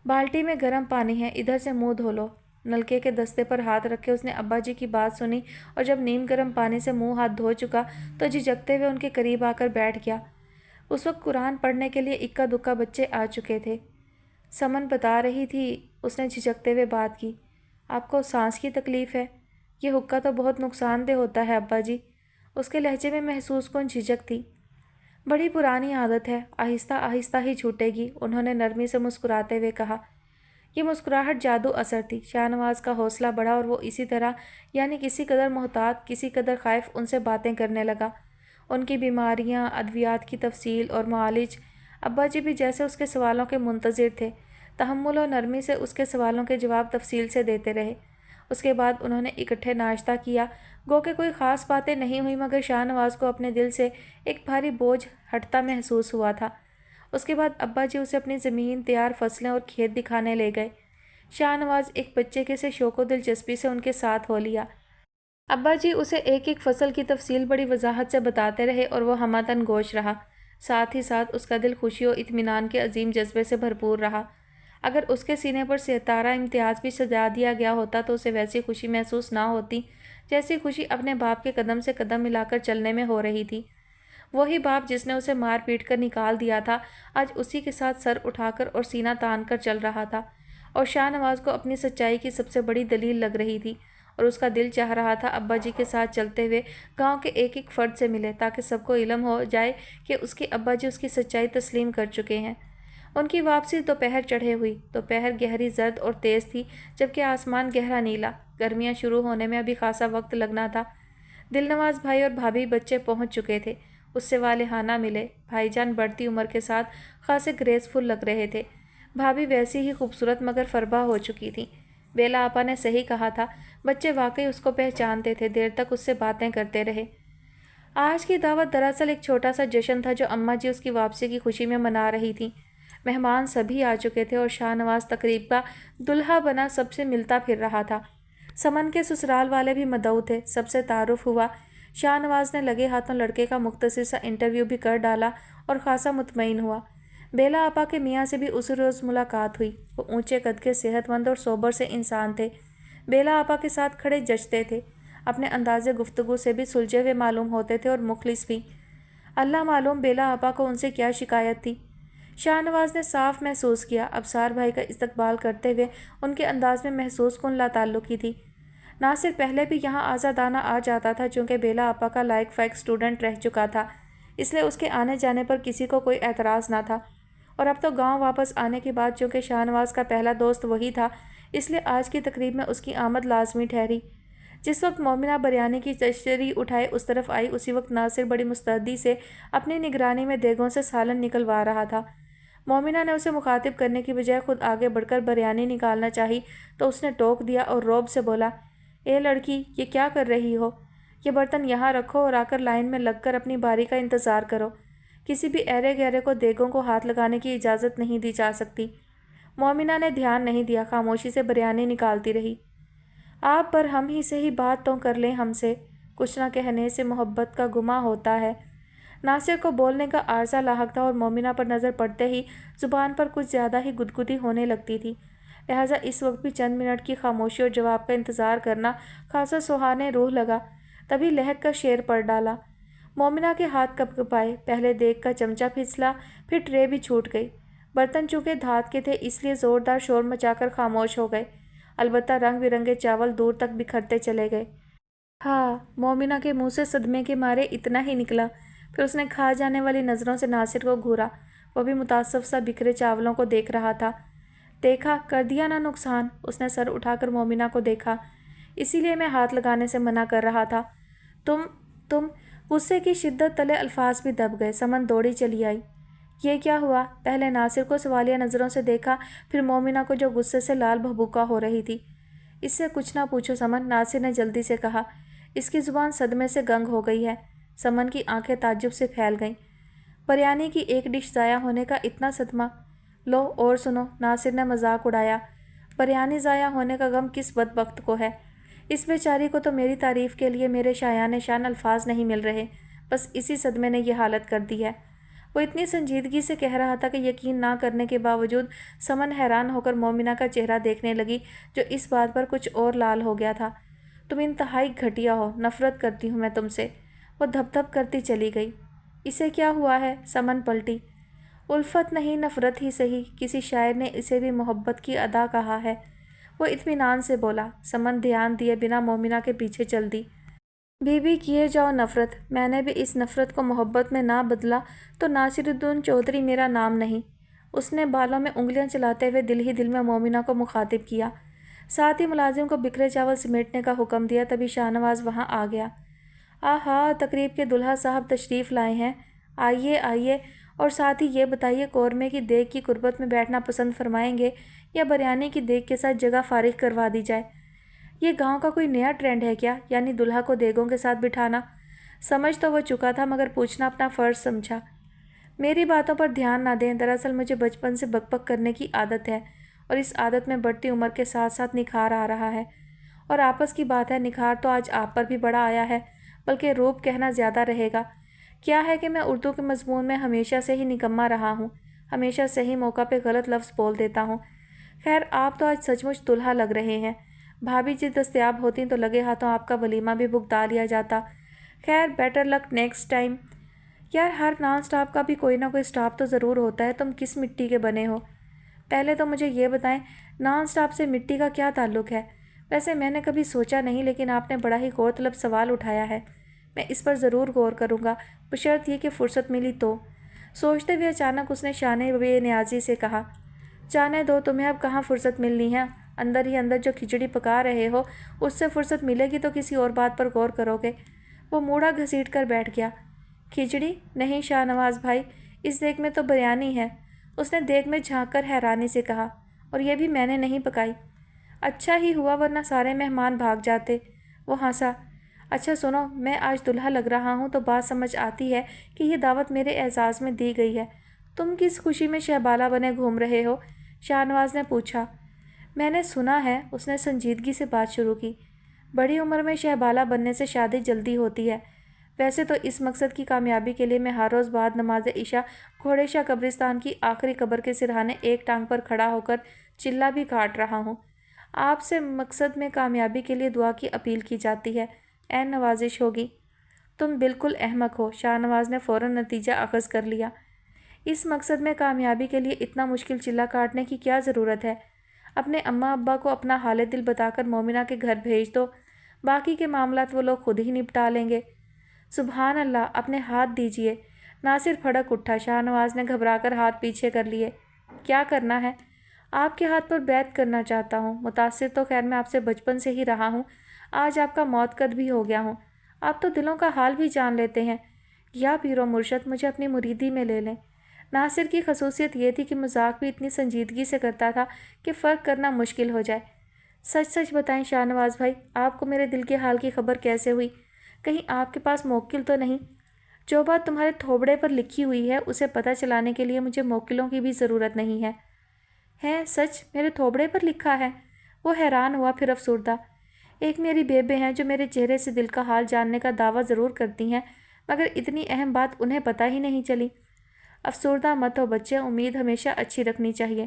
بالٹی میں گرم پانی ہے، ادھر سے منہ دھو لو۔ نلکے کے دستے پر ہاتھ رکھے اس نے ابا جی کی بات سنی اور جب نیم گرم پانی سے منہ ہاتھ دھو چکا تو جھجکتے ہوئے ان کے قریب آ کر بیٹھ گیا۔ اس وقت قرآن پڑھنے کے لیے اکا دکا بچے آ چکے تھے۔ سمن بتا رہی تھی، اس نے جھجکتے ہوئے بات کی، آپ کو سانس کی تکلیف ہے؟ یہ حقہ تو بہت نقصان دہ ہوتا ہے ابا جی۔ اس کے لہجے میں محسوس کن جھجک تھی۔ بڑی پرانی عادت ہے، آہستہ آہستہ ہی چھوٹے گی، انہوں نے نرمی سے مسکراتے ہوئے کہا۔ یہ مسکراہٹ جادو اثر تھی۔ شاہ نواز کا حوصلہ بڑھا اور وہ اسی طرح، یعنی کسی قدر محتاط، کسی قدر خائف ان سے باتیں کرنے لگا۔ ان کی بیماریاں، ادویات کی تفصیل اور معالج۔ ابا جی بھی جیسے اس کے سوالوں کے منتظر تھے، تحمل و نرمی سے اس کے سوالوں کے جواب تفصیل سے دیتے رہے۔ اس کے بعد انہوں نے اکٹھے ناشتہ کیا۔ گو کہ کوئی خاص باتیں نہیں ہوئی، مگر شاہ نواز کو اپنے دل سے ایک بھاری بوجھ ہٹتا محسوس ہوا تھا۔ اس کے بعد ابا جی اسے اپنی زمین، تیار فصلیں اور کھیت دکھانے لے گئے۔ شاہ نواز ایک بچے کے سے شوق و دلچسپی سے ان کے ساتھ ہو لیا۔ ابا جی اسے ایک ایک فصل کی تفصیل بڑی وضاحت سے بتاتے رہے اور وہ ہمہ گوش رہا۔ ساتھ ہی ساتھ اس کا دل خوشی و اطمینان کے عظیم جذبے سے بھرپور رہا۔ اگر اس کے سینے پر ستارہ امتیاز بھی سجا دیا گیا ہوتا تو اسے ویسی خوشی محسوس نہ ہوتی جیسی خوشی اپنے باپ کے قدم سے قدم ملا کر چلنے میں ہو رہی تھی۔ وہی باپ جس نے اسے مار پیٹ کر نکال دیا تھا، آج اسی کے ساتھ سر اٹھا کر اور سینہ تان کر چل رہا تھا، اور شاہ نواز کو اپنی سچائی کی سب سے بڑی دلیل لگ رہی تھی، اور اس کا دل چاہ رہا تھا ابا جی کے ساتھ چلتے ہوئے گاؤں کے ایک ایک فرد سے ملے تاکہ سب کو علم ہو جائے کہ اس کے ابا جی اس کی سچائی تسلیم کر چکے ہیں۔ ان کی واپسی دوپہر چڑھے ہوئی۔ دوپہر گہری زرد اور تیز تھی، جبکہ آسمان گہرا نیلا۔ گرمیاں شروع ہونے میں ابھی خاصا وقت لگنا تھا۔ دل نواز بھائی اور بھابھی بچے پہنچ چکے تھے، اس سے والہانہ ملے۔ بھائی جان بڑھتی عمر کے ساتھ خاصے گریسفل لگ رہے تھے، بھابھی ویسی ہی خوبصورت مگر فربا ہو چکی تھی۔ بیلا آپا نے صحیح کہا تھا، بچے واقعی اس کو پہچانتے تھے، دیر تک اس سے باتیں کرتے رہے۔ آج کی دعوت دراصل ایک چھوٹا سا جشن تھا جو اماں جی اس کی واپسی کی خوشی میں منا رہی تھیں۔ مہمان سبھی آ چکے تھے اور شاہ نواز تقریب کا دلہا بنا سب سے ملتا پھر رہا تھا۔ سمن کے سسرال والے بھی مدعو تھے، سب سے تعارف ہوا۔ شاہ نواز نے لگے ہاتھوں لڑکے کا مختصر سا انٹرویو بھی کر ڈالا اور خاصا مطمئن ہوا۔ بیلا آپا کے میاں سے بھی اسی روز ملاقات ہوئی۔ وہ اونچے قد کے، صحت مند اور سوبر سے انسان تھے۔ بیلا آپا کے ساتھ کھڑے جچتے تھے، اپنے انداز گفتگو سے بھی سلجھے ہوئے معلوم ہوتے تھے اور مخلص بھی۔ اللہ معلوم بیلا آپا کو ان سے کیا شکایت تھی۔ شاہ نواز نے صاف محسوس کیا، ابصار بھائی کا استقبال کرتے ہوئے ان کے انداز میں محسوس کن لا تعلقی تھی۔ ناصر پہلے بھی یہاں آزادانہ آ جاتا تھا، چونکہ بیلا آپا کا لائق فائق اسٹوڈنٹ رہ چکا تھا، اس لیے اس کے آنے جانے پر کسی کو کوئی اعتراض نہ تھا۔ اور اب تو گاؤں واپس آنے کے بعد چونکہ شاہ نواز کا پہلا دوست وہی تھا، اس لیے آج کی تقریب میں اس کی آمد لازمی ٹھہری۔ جس وقت مومنہ بریانی کی تشتری اٹھائے اس طرف آئی، اسی وقت ناصر بڑی مستعدی سے اپنی نگرانی میں دیگوں سے سالن نکلوا رہا تھا۔ مومنہ نے اسے مخاطب کرنے کی بجائے خود آگے بڑھ کر بریانی نکالنا چاہی تو اس نے ٹوک دیا اور روب سے بولا، اے لڑکی، یہ کیا کر رہی ہو؟ یہ برتن یہاں رکھو اور آ کر لائن میں لگ کر اپنی باری کا انتظار کرو۔ کسی بھی ایرے گہرے کو دیگوں کو ہاتھ لگانے کی اجازت نہیں دی جا سکتی۔ مومنہ نے دھیان نہیں دیا، خاموشی سے بریانی نکالتی رہی۔ آپ پر ہم ہی سے ہی بات تو کر لیں ہم سے، کچھ نہ کہنے سے محبت کا گماں ہوتا ہے۔ ناصر کو بولنے کا عارضہ لاحق تھا اور مومنہ پر نظر پڑتے ہی زبان پر کچھ زیادہ ہی گدگدی ہونے لگتی تھی۔ لہٰذا اس وقت بھی چند منٹ کی خاموشی اور جواب کا انتظار کرنا خاصا سہانے روح لگا۔ تبھی لہک کا شیر پڑ ڈالا۔ مومنہ کے ہاتھ کپ کپائے، پہلے دیگ کا چمچہ پھسلا، پھر ٹرے بھی چھوٹ گئی۔ برتن چونکہ دھات کے تھے اس لیے زوردار شور مچا کر خاموش ہو گئے، البتہ رنگ برنگے چاول دور تک بکھرتے چلے گئے۔ ہاں، مومنہ کے منہ سے صدمے کے مارے اتنا ہی نکلا۔ پھر اس نے کھا جانے والی نظروں سے ناصر کو گھورا، وہ بھی متاسف سا بکھرے چاولوں کو دیکھ رہا تھا۔ دیکھا، کر دیا نا نقصان؟ اس نے سر اٹھا کر مومنہ کو دیکھا۔ اسی لیے میں ہاتھ لگانے سے منع کر رہا تھا۔ تم غصے کی شدت تلے الفاظ بھی دب گئے۔ سمن دوڑی چلی آئی۔ یہ کیا ہوا؟ پہلے ناصر کو سوالیہ نظروں سے دیکھا، پھر مومنہ کو جو غصے سے لال بھبوکا ہو رہی تھی۔ اس سے کچھ نہ پوچھو سمن، ناصر نے جلدی سے کہا۔ اس کی زبان صدمے سے گنگ ہو گئی ہے۔ سمن کی آنکھیں تعجب سے پھیل گئیں۔ بریانی کی ایک ڈش ضائع ہونے کا اتنا صدمہ؟ لو اور سنو، ناصر نے مذاق اڑایا۔ بریانی ضائع ہونے کا غم کس بدبخت کو ہے؟ اس بیچاری کو تو میری تعریف کے لیے میرے شایان شان الفاظ نہیں مل رہے، بس اسی صدمے نے یہ حالت کر دی ہے۔ وہ اتنی سنجیدگی سے کہہ رہا تھا کہ یقین نہ کرنے کے باوجود سمن حیران ہو کر مومنہ کا چہرہ دیکھنے لگی، جو اس بات پر کچھ اور لال ہو گیا تھا۔ تم انتہائی گھٹیا ہو، نفرت کرتی ہوں میں تم سے۔ وہ دھپ دھپ کرتی چلی گئی۔ اسے کیا ہوا ہے؟ سمن پلٹی۔ الفت نہیں، نفرت ہی صحیح، کسی شاعر نے اسے بھی محبت کی ادا کہا ہے، وہ اطمینان سے بولا۔ سمن دھیان دیے بنا مومنہ کے پیچھے چل دی۔ بی کیے جاؤ نفرت، میں نے بھی اس نفرت کو محبت میں نہ بدلا تو ناصر الدین چودھری میرا نام نہیں۔ اس نے بالوں میں انگلیاں چلاتے ہوئے دل ہی دل میں مومنہ کو مخاطب کیا، ساتھ ہی ملازم کو بکھرے چاول سمیٹنے کا حکم دیا۔ تبھی شاہ نواز وہاں آ گیا۔ آہا، تقریب کے دلہا صاحب تشریف لائے ہیں، آئیے آئیے، اور ساتھ ہی یہ بتائیے قورمے کی دیگ کی قربت میں بیٹھنا پسند فرمائیں گے یا بریانی کی دیگ کے ساتھ جگہ فارغ کروا دی جائے؟ یہ گاؤں کا کوئی نیا ٹرینڈ ہے کیا، یعنی دلہا کو دیگوں کے ساتھ بٹھانا؟ سمجھ تو وہ چکا تھا مگر پوچھنا اپنا فرض سمجھا۔ میری باتوں پر دھیان نہ دیں، دراصل مجھے بچپن سے بک بک کرنے کی عادت ہے، اور اس عادت میں بڑھتی عمر کے ساتھ ساتھ نکھار آ رہا ہے۔ اور آپس کی بات ہے، نکھار تو آج آپ پر بھی بڑا آیا ہے، بلکہ روب کہنا زیادہ رہے گا۔ کیا ہے کہ میں اردو کے مضمون میں ہمیشہ سے ہی نکما رہا ہوں، ہمیشہ صحیح موقع پہ غلط لفظ بول دیتا ہوں۔ خیر، آپ تو آج سچ مچ دلہا لگ رہے ہیں۔ بھابھی جی دستیاب ہوتی تو لگے ہاتھوں آپ کا ولیمہ بھی بھگتا لیا جاتا۔ خیر، بیٹر لک نیکسٹ ٹائم۔ یار، ہر نان سٹاپ کا بھی کوئی نہ کوئی سٹاپ تو ضرور ہوتا ہے۔ تم کس مٹی کے بنے ہو؟ پہلے تو مجھے یہ بتائیں، نان سٹاپ سے مٹی کا کیا تعلق ہے؟ ویسے میں نے کبھی سوچا نہیں، لیکن آپ نے بڑا ہی غور طلب سوال اٹھایا ہے۔ میں اس پر ضرور غور کروں گا، بشرط یہ کہ فرصت ملی تو۔ سوچتے ہوئے اچانک اس نے شانے بے نیازی سے کہا، جانے دو، تمہیں اب کہاں فرصت ملنی ہے؟ اندر ہی اندر جو کھچڑی پکا رہے ہو، اس سے فرصت ملے گی تو کسی اور بات پر غور کرو گے۔ وہ موڑا گھسیٹ کر بیٹھ گیا۔ کھچڑی نہیں شاہ نواز بھائی، اس دیگ میں تو بریانی ہے، اس نے دیگ میں جھانک کر حیرانی سے کہا، اور یہ بھی میں نے نہیں پکائی۔ اچھا ہی ہوا، ورنہ سارے مہمان بھاگ جاتے۔ وہ ہنسا۔ اچھا سنو، میں آج دلہا لگ رہا ہوں تو بات سمجھ آتی ہے کہ یہ دعوت میرے اعزاز میں دی گئی ہے۔ تم کس خوشی میں شہبالہ بنے گھوم رہے ہو؟ شاہ نواز نے پوچھا۔ میں نے سنا ہے، اس نے سنجیدگی سے بات شروع کی، بڑی عمر میں شہبالہ بننے سے شادی جلدی ہوتی ہے۔ ویسے تو اس مقصد کی کامیابی کے لیے میں ہر روز بعد نماز عشاء گھوڑے شاہ قبرستان کی آخری قبر کے سرہانے ایک ٹانگ پر کھڑا ہو کر چلہ بھی کاٹ رہا ہوں۔ آپ سے مقصد میں کامیابی کے لیے دعا کی اپیل کی جاتی ہے، عین نوازش ہوگی۔ تم بالکل احمق ہو، شاہ نواز نے فوراً نتیجہ اخذ کر لیا۔ اس مقصد میں کامیابی کے لیے اتنا مشکل چلہ کاٹنے کی کیا ضرورت ہے؟ اپنے اماں ابا کو اپنا حال دل بتا کر مومنہ کے گھر بھیج دو، باقی کے معاملات وہ لوگ خود ہی نپٹا لیں گے۔ سبحان اللہ، اپنے ہاتھ دیجئے۔ ناصر پھڑک اٹھا۔ شاہ نواز نے گھبرا کر ہاتھ پیچھے کر لیے۔ کیا کرنا ہے؟ آپ کے ہاتھ پر بیعت کرنا چاہتا ہوں۔ متاثر تو خیر میں آپ سے بچپن سے ہی رہا ہوں، آج آپ کا موت قد بھی ہو گیا ہوں، آپ تو دلوں کا حال بھی جان لیتے ہیں۔ یا پیر و مرشد، مجھے اپنی مریدی میں لے لیں۔ ناصر کی خصوصیت یہ تھی کہ مذاق بھی اتنی سنجیدگی سے کرتا تھا کہ فرق کرنا مشکل ہو جائے۔ سچ سچ بتائیں شاہ نواز بھائی، آپ کو میرے دل کے حال کی خبر کیسے ہوئی؟ کہیں آپ کے پاس موکل تو نہیں؟ جو بات تمہارے تھوبڑے پر لکھی ہوئی ہے اسے پتہ چلانے کے لیے مجھے موکلوں کی بھی ضرورت نہیں ہے۔ ہے سچ میرے تھوبڑے پر لکھا ہے؟ وہ حیران ہوا، پھر افسردہ۔ ایک میری بیبے ہیں جو میرے چہرے سے دل کا حال جاننے کا دعویٰ ضرور کرتی ہیں، مگر اتنی اہم بات انہیں پتہ ہی نہیں چلی۔ افسردہ مت ہو بچے، امید ہمیشہ اچھی رکھنی چاہیے۔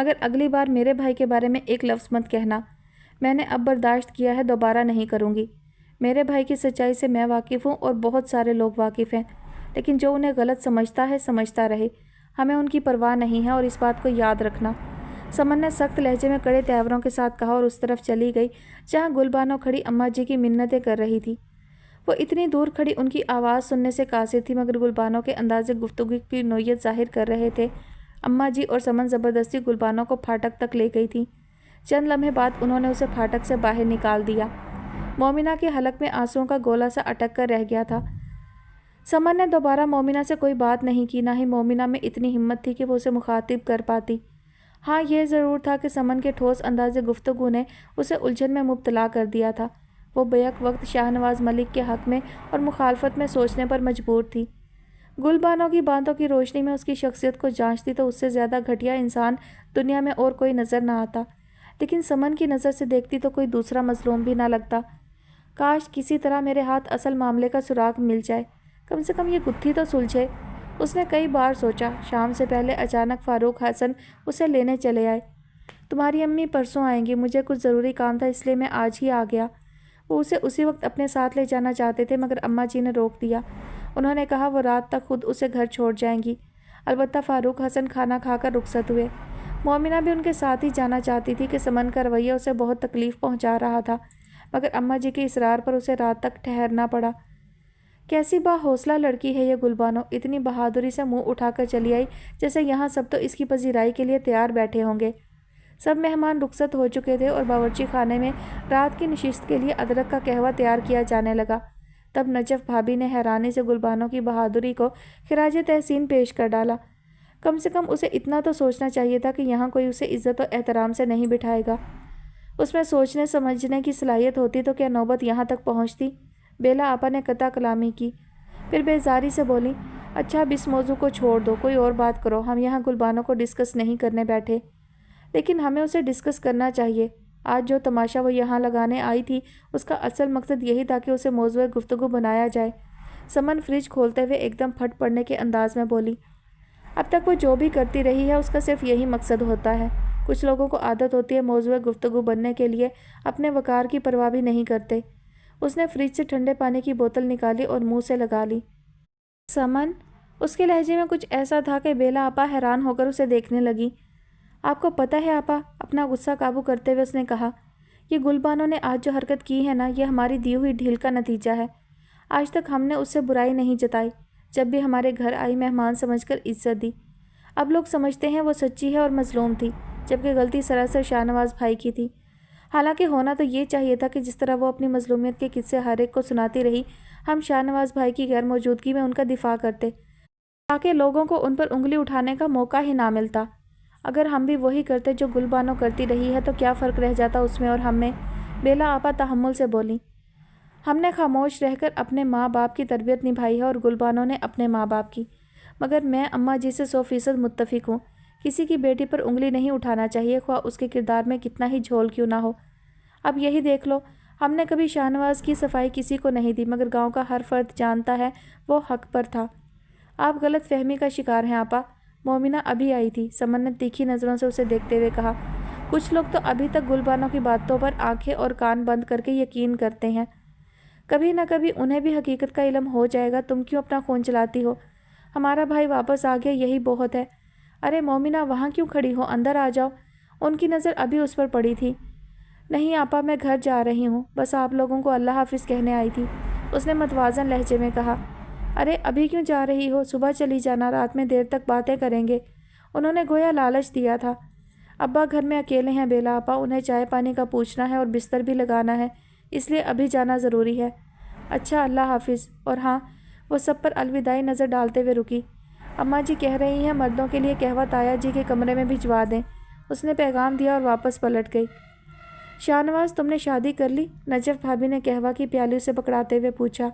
مگر اگلی بار میرے بھائی کے بارے میں ایک لفظ مت کہنا۔ میں نے اب برداشت کیا ہے، دوبارہ نہیں کروں گی۔ میرے بھائی کی سچائی سے میں واقف ہوں اور بہت سارے لوگ واقف ہیں، لیکن جو انہیں غلط سمجھتا ہے سمجھتا رہے، ہمیں ان کی پرواہ نہیں ہے اور اس بات کو یاد رکھنا۔ سمن نے سخت لہجے میں کڑے تیوروں کے ساتھ کہا اور اس طرف چلی گئی جہاں گل بانو کھڑی اماں جی کی منتیں کر رہی تھی۔ وہ اتنی دور کھڑی ان کی آواز سننے سے قاصر تھی، مگر گل بانو کے انداز گفتگو کی نوعیت ظاہر کر رہے تھے۔ اماں جی اور سمن زبردستی گل بانو کو پھاٹک تک لے گئی تھی۔ چند لمحے بعد انہوں نے اسے پھاٹک سے باہر نکال دیا۔ مومنہ کے حلق میں آنسوؤں کا گولا سا اٹک کر رہ گیا تھا۔ سمن نے دوبارہ مومنہ سے کوئی بات نہیں کی، نہ ہی مومنہ میں اتنی ہمت تھی کہ وہ اسے مخاطب کر پاتی۔ ہاں، یہ ضرور تھا کہ سمن کے ٹھوس انداز گفتگو نے اسے الجھن میں مبتلا کر دیا تھا۔ وہ بیک وقت شاہ نواز ملک کے حق میں اور مخالفت میں سوچنے پر مجبور تھی۔ گل بانو کی باتوں کی روشنی میں اس کی شخصیت کو جانچتی تو اس سے زیادہ گھٹیا انسان دنیا میں اور کوئی نظر نہ آتا، لیکن سمن کی نظر سے دیکھتی تو کوئی دوسرا مظلوم بھی نہ لگتا۔ کاش کسی طرح میرے ہاتھ اصل معاملے کا سراغ مل جائے، کم سے کم یہ گتھی تو سلجھے۔ اس نے کئی بار سوچا۔ شام سے پہلے اچانک فاروق حسن اسے لینے چلے آئے۔ تمہاری امی پرسوں آئیں گی، مجھے کچھ ضروری کام تھا اس لیے میں آج ہی آ گیا۔ وہ اسے اسی وقت اپنے ساتھ لے جانا چاہتے تھے، مگر اماں جی نے روک دیا۔ انہوں نے کہا وہ رات تک خود اسے گھر چھوڑ جائیں گی۔ البتہ فاروق حسن کھانا کھا کر رخصت ہوئے۔ مومنہ بھی ان کے ساتھ ہی جانا چاہتی تھی کہ سمن کا رویہ اسے بہت تکلیف پہنچا رہا تھا، مگر اماں جی کے اصرار پر اسے رات تک ٹھہرنا پڑا۔ کیسی با حوصلہ لڑکی ہے یہ گل بانو، اتنی بہادری سے منہ اٹھا کر چلی آئی جیسے یہاں سب تو اس کی پذیرائی کے لیے تیار بیٹھے ہوں گے۔ سب مہمان رخصت ہو چکے تھے اور باورچی خانے میں رات کی نشست کے لیے ادرک کا قہوہ تیار کیا جانے لگا۔ تب نجف بھابی نے حیرانی سے گل بانو کی بہادری کو خراج تحسین پیش کر ڈالا۔ کم سے کم اسے اتنا تو سوچنا چاہیے تھا کہ یہاں کوئی اسے عزت و احترام سے نہیں بٹھائے گا۔ اس میں سوچنے سمجھنے کی صلاحیت ہوتی تو کیا نوبت یہاں تک پہنچتی؟ بیلا آپا نے قطع کلامی کی، پھر بیزاری سے بولی، اچھا اب اس موضوع کو چھوڑ دو، کوئی اور بات کرو، ہم یہاں گل بانو کو ڈسکس نہیں کرنے بیٹھے۔ لیکن ہمیں اسے ڈسکس کرنا چاہیے۔ آج جو تماشا وہ یہاں لگانے آئی تھی اس کا اصل مقصد یہی تھا کہ اسے موضوع گفتگو بنایا جائے۔ سمن فریج کھولتے ہوئے ایک دم پھٹ پڑنے کے انداز میں بولی، اب تک وہ جو بھی کرتی رہی ہے اس کا صرف یہی مقصد ہوتا ہے۔ کچھ لوگوں کو عادت ہوتی ہے موضوع گفتگو بننے کے لیے اپنے وقار کی پرواہ بھی نہیں کرتے۔ اس نے فریج سے ٹھنڈے پانی کی بوتل نکالی اور منہ سے لگا لی۔ سمن، اس کے لہجے میں کچھ ایسا تھا کہ بیلا آپا حیران ہو کر اسے دیکھنے لگی۔ آپ کو پتہ ہے آپا، اپنا غصہ قابو کرتے ہوئے اس نے کہا، یہ گل بانو نے آج جو حرکت کی ہے نا، یہ ہماری دی ہوئی ڈھیل کا نتیجہ ہے۔ آج تک ہم نے اس سے برائی نہیں جتائی، جب بھی ہمارے گھر آئی مہمان سمجھ کر عزت دی۔ اب لوگ سمجھتے ہیں وہ سچی ہے اور مظلوم تھی، جبکہ غلطی سراسر شاہ نواز بھائی کی تھی۔ حالانکہ ہونا تو یہ چاہیے تھا کہ جس طرح وہ اپنی مظلومیت کے قصے ہر ایک کو سناتی رہی، ہم شاہ نواز بھائی کی غیر موجودگی میں ان کا دفاع کرتے، تاکہ لوگوں کو ان پر انگلی اٹھانے کا موقع ہی نہ ملتا۔ اگر ہم بھی وہی کرتے جو گل بانو کرتی رہی ہے تو کیا فرق رہ جاتا اس میں اور ہم میں؟ بیلا آپا تحمل سے بولی، ہم نے خاموش رہ کر اپنے ماں باپ کی تربیت نبھائی ہے اور گل بانو نے اپنے ماں باپ کی، مگر میں اماں جی سے 100% متفق ہوں۔ کسی کی بیٹی پر انگلی نہیں اٹھانا چاہیے، خواہ اس کے کردار میں کتنا ہی جھول کیوں نہ ہو۔ اب یہی دیکھ لو، ہم نے کبھی شاہ نواز کی صفائی کسی کو نہیں دی، مگر گاؤں کا ہر فرد جانتا ہے وہ حق پر تھا۔ آپ غلط فہمی کا شکار ہیں آپا۔ مومنہ ابھی آئی تھی، سمن نے تیکھی نظروں سے اسے دیکھتے ہوئے کہا۔ کچھ لوگ تو ابھی تک گل بانو کی باتوں پر آنکھیں اور کان بند کر کے یقین کرتے ہیں، کبھی نہ کبھی انہیں بھی حقیقت کا علم ہو جائے گا۔ تم کیوں اپنا خون چلاتی ہو؟ ہمارا بھائی واپس آ گیا، یہی بہت ہے۔ ارے مومنہ، وہاں کیوں کھڑی ہو، اندر آ جاؤ۔ ان کی نظر ابھی اس پر پڑی تھی۔ نہیں آپا، میں گھر جا رہی ہوں، بس آپ لوگوں کو اللہ حافظ کہنے آئی تھی، اس نے متوازن لہجے میں کہا۔ ارے ابھی کیوں جا رہی ہو، صبح چلی جانا، رات میں دیر تک باتیں کریں گے۔ انہوں نے گویا لالچ دیا تھا۔ ابا گھر میں اکیلے ہیں بیلا آپا، انہیں چائے پانی کا پوچھنا ہے اور بستر بھی لگانا ہے، اس لیے ابھی جانا ضروری ہے۔ اچھا، اللہ حافظ۔ اور ہاں، وہ سب پر الوداعی نظر ڈالتے ہوئے رکی، اماں جی کہہ رہی ہیں مردوں کے لیے قہوہ تایا جی کے کمرے میں بھجوا دیں۔ اس نے پیغام دیا اور واپس پلٹ گئی۔ شاہ نواز، تم نے شادی کر لی؟ نجف بھابی نے قہوہ کی پیالی اسے پکڑاتے ہوئے پوچھا۔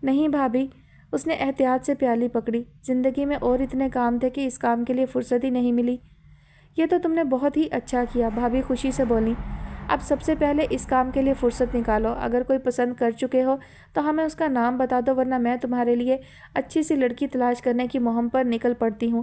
نہیں بھابی، اس نے احتیاط سے پیالی پکڑی، زندگی میں اور اتنے کام تھے کہ اس کام کے لیے فرصت ہی نہیں ملی۔ یہ تو تم نے بہت ہی اچھا کیا، بھابی خوشی سے بولی۔ اب سب سے پہلے اس کام کے لیے فرصت نکالو، اگر کوئی پسند کر چکے ہو تو ہمیں اس کا نام بتا دو، ورنہ میں تمہارے لیے اچھی سی لڑکی تلاش کرنے کی مہم پر نکل پڑتی ہوں۔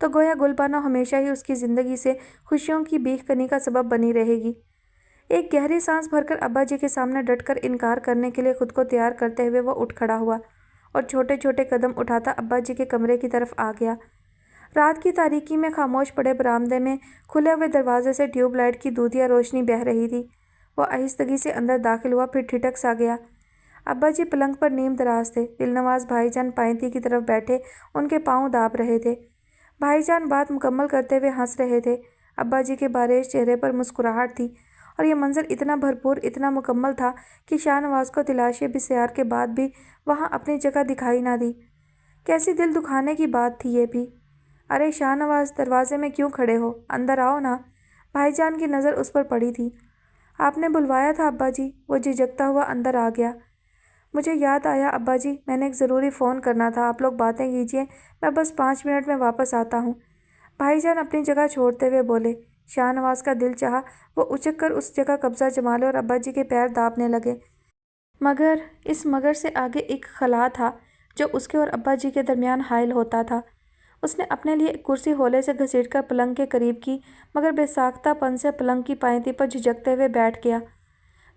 تو گویا گلبانو ہمیشہ ہی اس کی زندگی سے خوشیوں کی بیخ کنی کا سبب بنی رہے گی۔ ایک گہری سانس بھر کر ابا جی کے سامنے ڈٹ کر انکار کرنے کے لیے خود کو تیار کرتے ہوئے وہ اٹھ کھڑا ہوا اور چھوٹے چھوٹے قدم اٹھاتا ابا جی کے کمرے کی طرف آ گیا۔ رات کی تاریکی میں خاموش پڑے برآمدے میں کھلے ہوئے دروازے سے ٹیوب لائٹ کی دودھیا روشنی بہہ رہی تھی۔ وہ آہستگی سے اندر داخل ہوا، پھر ٹھٹک سا گیا۔ ابا جی پلنگ پر نیم دراز تھے۔ دل نواز بھائی جان پائنتی کی طرف بیٹھے ان کے پاؤں داب رہے تھے۔ بھائی جان بات مکمل کرتے ہوئے ہنس رہے تھے۔ ابا جی کے باریک چہرے پر مسکراہٹ تھی اور یہ منظر اتنا بھرپور، اتنا مکمل تھا کہ شاہ نواز کو تلاشی بسیار کے بعد بھی وہاں اپنی جگہ دکھائی نہ دی۔ کیسی دل دکھانے کی بات تھی یہ بھی۔ ارے شاہ نواز، دروازے میں کیوں کھڑے ہو؟ اندر آؤ نا۔ بھائی جان کی نظر اس پر پڑی تھی۔ آپ نے بلوایا تھا ابا جی؟ وہ جھجکتا ہوا اندر آ گیا۔ مجھے یاد آیا ابا جی، میں نے ایک ضروری فون کرنا تھا۔ آپ لوگ باتیں کیجئے، میں بس 5 منٹ میں واپس آتا ہوں۔ بھائی جان اپنی جگہ چھوڑتے ہوئے بولے۔ شاہ نواز کا دل چاہا وہ اچک کر اس جگہ قبضہ جما لے اور ابا جی کے پیر دابنے لگے، مگر اس مگر سے آگے ایک خلا تھا جو اس کے اور ابا جی کے درمیان حائل ہوتا تھا۔ اس نے اپنے لیے ایک کرسی ہولے سے گھسیٹ کر پلنگ کے قریب کی، مگر بے ساختہ پن سے پلنگ کی پائنتی پر جھجکتے ہوئے بیٹھ گیا۔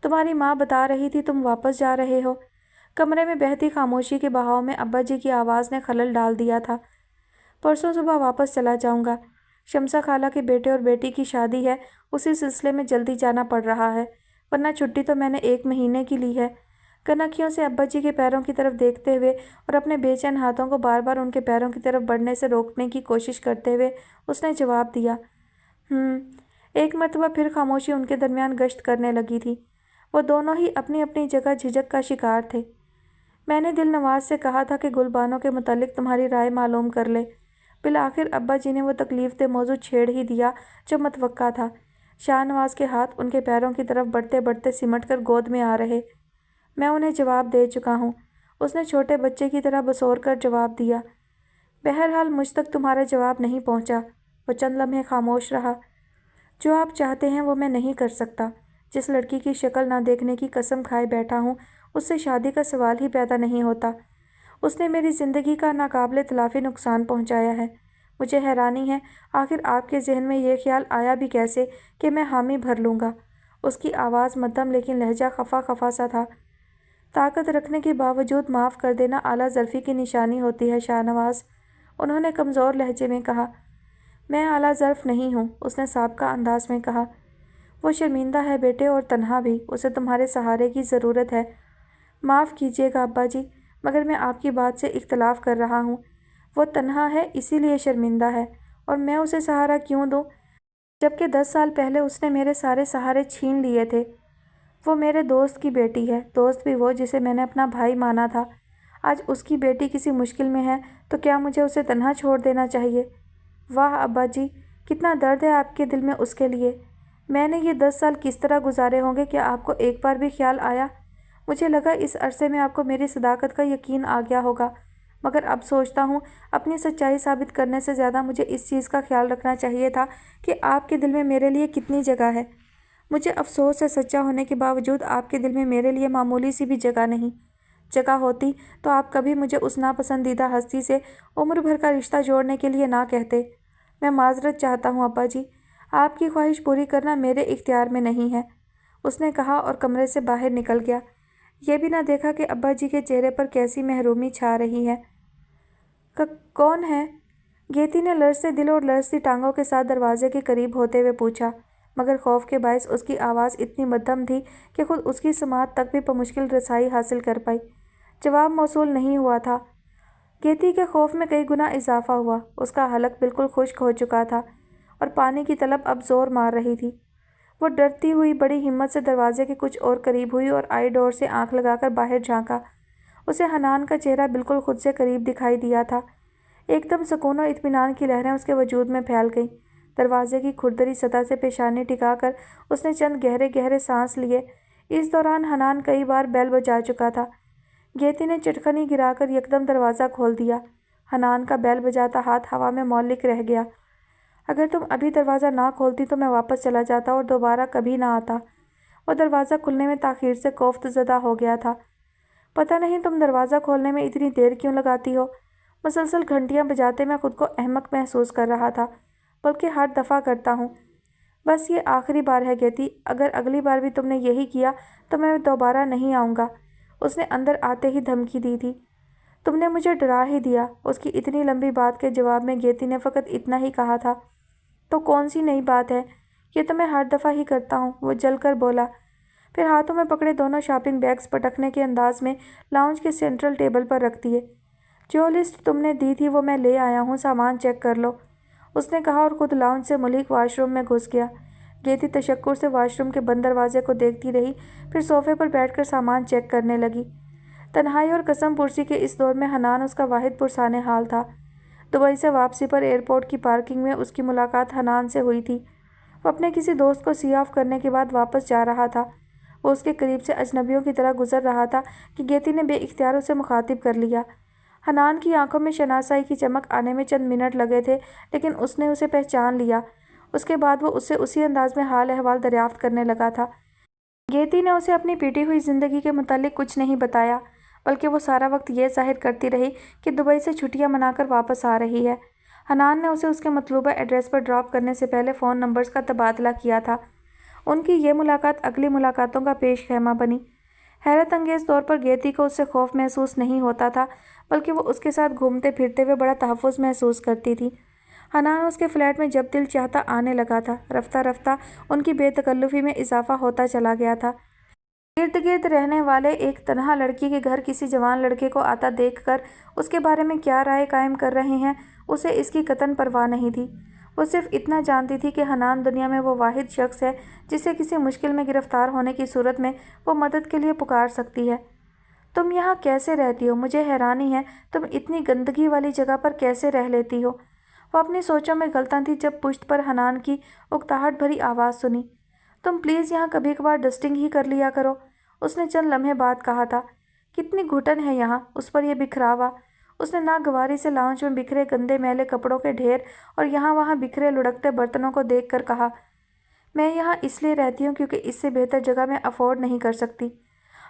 تمہاری ماں بتا رہی تھی تم واپس جا رہے ہو؟ کمرے میں بہتی خاموشی کے بہاؤ میں ابا جی کی آواز نے خلل ڈال دیا تھا۔ پرسوں صبح واپس چلا جاؤں گا۔ شمسہ خالہ کے بیٹے اور بیٹی کی شادی ہے، اسی سلسلے میں جلدی جانا پڑ رہا ہے، ورنہ چھٹی تو میں نے 1 مہینے کی لی ہے۔ کنکھیوں سے ابا جی کے پیروں کی طرف دیکھتے ہوئے اور اپنے بے چین ہاتھوں کو بار بار ان کے پیروں کی طرف بڑھنے سے روکنے کی کوشش کرتے ہوئے اس نے جواب دیا۔ ایک مرتبہ پھر خاموشی ان کے درمیان گشت کرنے لگی تھی۔ وہ دونوں ہی اپنی اپنی جگہ جھجک کا شکار تھے۔ میں نے دل نواز سے کہا تھا کہ گلبانو کے متعلق تمہاری رائے معلوم کر لے۔ بالآخر ابا جی نے وہ تکلیف دہ موضوع چھیڑ ہی دیا جو متوقع تھا۔ شاہ نواز کے ہاتھ ان کے پیروں کی طرف بڑھتے بڑھتے سمٹ کر گود میں آ رہے۔ میں انہیں جواب دے چکا ہوں، اس نے چھوٹے بچے کی طرح بسور کر جواب دیا۔ بہرحال مجھ تک تمہارا جواب نہیں پہنچا۔ وہ چند لمحے خاموش رہا۔ جو آپ چاہتے ہیں وہ میں نہیں کر سکتا۔ جس لڑکی کی شکل نہ دیکھنے کی قسم کھائے بیٹھا ہوں، اس سے شادی کا سوال ہی پیدا نہیں ہوتا۔ اس نے میری زندگی کا ناقابل تلافی نقصان پہنچایا ہے۔ مجھے حیرانی ہے آخر آپ کے ذہن میں یہ خیال آیا بھی کیسے کہ میں حامی بھر لوں گا۔ اس کی آواز مدھم لیکن لہجہ خفا خفا سا تھا۔ طاقت رکھنے کے باوجود معاف کر دینا اعلیٰ ظرفی کی نشانی ہوتی ہے شاہ نواز، انہوں نے کمزور لہجے میں کہا۔ میں اعلیٰ ظرف نہیں ہوں، اس نے سابقہ انداز میں کہا۔ وہ شرمندہ ہے بیٹے اور تنہا بھی، اسے تمہارے سہارے کی ضرورت ہے۔ معاف کیجیے گا ابا جی، مگر میں آپ کی بات سے اختلاف کر رہا ہوں۔ وہ تنہا ہے اسی لیے شرمندہ ہے، اور میں اسے سہارا کیوں دوں جبکہ 10 سال پہلے اس نے میرے سارے سہارے چھین لیے تھے۔ وہ میرے دوست کی بیٹی ہے، دوست بھی وہ جسے میں نے اپنا بھائی مانا تھا۔ آج اس کی بیٹی کسی مشکل میں ہے تو کیا مجھے اسے تنہا چھوڑ دینا چاہیے؟ واہ ابا جی، کتنا درد ہے آپ کے دل میں اس کے لیے۔ میں نے یہ 10 سال کس طرح گزارے ہوں گے کہ آپ کو ایک بار بھی خیال آیا؟ مجھے لگا اس عرصے میں آپ کو میری صداقت کا یقین آ گیا ہوگا، مگر اب سوچتا ہوں اپنی سچائی ثابت کرنے سے زیادہ مجھے اس چیز کا خیال رکھنا چاہیے تھا کہ آپ کے دل میں میرے لیے کتنی جگہ ہے۔ مجھے افسوس ہے سچا ہونے کے باوجود آپ کے دل میں میرے لیے معمولی سی بھی جگہ نہیں۔ جگہ ہوتی تو آپ کبھی مجھے اس ناپسندیدہ ہستی سے عمر بھر کا رشتہ جوڑنے کے لیے نہ کہتے۔ میں معذرت چاہتا ہوں ابا جی، آپ کی خواہش پوری کرنا میرے اختیار میں نہیں ہے، اس نے کہا اور کمرے سے باہر نکل گیا۔ یہ بھی نہ دیکھا کہ ابا جی کے چہرے پر کیسی محرومی چھا رہی ہے۔ کون ہے؟ گیتی نے لرزتے دل اور لرزتی ٹانگوں کے ساتھ دروازے کے قریب ہوتے ہوئے پوچھا، مگر خوف کے باعث اس کی آواز اتنی مدھم تھی کہ خود اس کی سماعت تک بھی بمشکل رسائی حاصل کر پائی۔ جواب موصول نہیں ہوا تھا۔ گیتی کے خوف میں کئی گنا اضافہ ہوا، اس کا حلق بالکل خشک ہو چکا تھا اور پانی کی طلب اب زور مار رہی تھی۔ وہ ڈرتی ہوئی بڑی ہمت سے دروازے کے کچھ اور قریب ہوئی اور آئی ڈور سے آنکھ لگا کر باہر جھانکا۔ اسے حنان کا چہرہ بالکل خود سے قریب دکھائی دیا تھا۔ ایک دم سکون و اطمینان کی لہریں اس کے وجود میں پھیل گئیں۔ دروازے کی کھردری سطح سے پیشانی ٹکا کر اس نے چند گہرے گہرے سانس لیے۔ اس دوران حنان کئی بار بیل بجا چکا تھا۔ گیتی نے چٹکنی گرا کر یکدم دروازہ کھول دیا۔ حنان کا بیل بجاتا ہاتھ ہوا میں معلق رہ گیا۔ اگر تم ابھی دروازہ نہ کھولتی تو میں واپس چلا جاتا اور دوبارہ کبھی نہ آتا۔ وہ دروازہ کھلنے میں تاخیر سے کوفت زدہ ہو گیا تھا۔ پتہ نہیں تم دروازہ کھولنے میں اتنی دیر کیوں لگاتی ہو؟ مسلسل گھنٹیاں بجاتے میں خود کو احمق محسوس کر رہا تھا، بلکہ ہر دفعہ کرتا ہوں۔ بس یہ آخری بار ہے گیتی، اگر اگلی بار بھی تم نے یہی کیا تو میں دوبارہ نہیں آؤں گا۔ اس نے اندر آتے ہی دھمکی دی تھی۔ تم نے مجھے ڈرا ہی دیا۔ اس کی اتنی لمبی بات کے جواب میں گیتی نے فقط اتنا ہی کہا تھا۔ تو کون سی نئی بات ہے؟ یہ تو میں ہر دفعہ ہی کرتا ہوں، وہ جل کر بولا۔ پھر ہاتھوں میں پکڑے دونوں شاپنگ بیگز پٹکنے کے انداز میں لاؤنج کے سینٹرل ٹیبل پر رکھ دیے۔ جو لسٹ تم نے دی تھی وہ میں لے آیا ہوں، سامان چیک کر لو، اس نے کہا اور خود لاؤنج سے ملک واش روم میں گھس گیا۔ گیتی تشکر سے واش روم کے بند دروازے کو دیکھتی رہی، پھر صوفے پر بیٹھ کر سامان چیک کرنے لگی۔ تنہائی اور قسم پرسی کے اس دور میں حنان اس کا واحد پرسان حال تھا۔ دبئی سے واپسی پر ایئرپورٹ کی پارکنگ میں اس کی ملاقات حنان سے ہوئی تھی۔ وہ اپنے کسی دوست کو سی آف کرنے کے بعد واپس جا رہا تھا۔ وہ اس کے قریب سے اجنبیوں کی طرح گزر رہا تھا کہ گیتی نے بے اختیار اسے مخاطب کر لیا۔ حنان کی آنکھوں میں شناسائی کی چمک آنے میں چند منٹ لگے تھے، لیکن اس نے اسے پہچان لیا۔ اس کے بعد وہ اس سے اسی انداز میں حال احوال دریافت کرنے لگا تھا۔ گیتی نے اسے اپنی پیٹی ہوئی زندگی کے متعلق کچھ نہیں بتایا، بلکہ وہ سارا وقت یہ ظاہر کرتی رہی کہ دبئی سے چھٹیاں منا کر واپس آ رہی ہے۔ حنان نے اسے اس کے مطلوبہ ایڈریس پر ڈراپ کرنے سے پہلے فون نمبرز کا تبادلہ کیا تھا۔ ان کی یہ ملاقات اگلی ملاقاتوں کا پیش خیمہ بنی۔ حیرت انگیز طور پر گیتی کو اس سے خوف محسوس نہیں ہوتا تھا، بلکہ وہ اس کے ساتھ گھومتے پھرتے ہوئے بڑا تحفظ محسوس کرتی تھی۔ حنان اس کے فلیٹ میں جب دل چاہتا آنے لگا تھا۔ رفتہ رفتہ ان کی بے تکلفی میں اضافہ ہوتا چلا گیا تھا۔ ارد گرد رہنے والے ایک تنہا لڑکی کے گھر کسی جوان لڑکے کو آتا دیکھ کر اس کے بارے میں کیا رائے قائم کر رہے ہیں، اسے اس کی قطعاً پرواہ نہیں تھی۔ وہ صرف اتنا جانتی تھی کہ حنان دنیا میں وہ واحد شخص ہے جسے کسی مشکل میں گرفتار ہونے کی صورت میں وہ مدد کے لیے پکار سکتی ہے۔ تم یہاں کیسے رہتی ہو؟ مجھے حیرانی ہے تم اتنی گندگی والی جگہ پر کیسے رہ لیتی ہو؟ وہ اپنی سوچوں میں غلطاں تھی جب پشت پر حنان کی اکتاہٹ بھری آواز سنی۔ تم پلیز یہاں کبھی کبھار ڈسٹنگ ہی کر لیا کرو، اس نے چند لمحے بعد کہا تھا۔ کتنی گھٹن ہے یہاں، اس پر یہ بکھراوا۔ اس نے ناگواری سے لاؤنج میں بکھرے گندے میلے کپڑوں کے ڈھیر اور یہاں وہاں بکھرے لڑکتے برتنوں کو دیکھ کر کہا، میں یہاں اس لیے رہتی ہوں کیونکہ اس سے بہتر جگہ میں افورڈ نہیں کر سکتی۔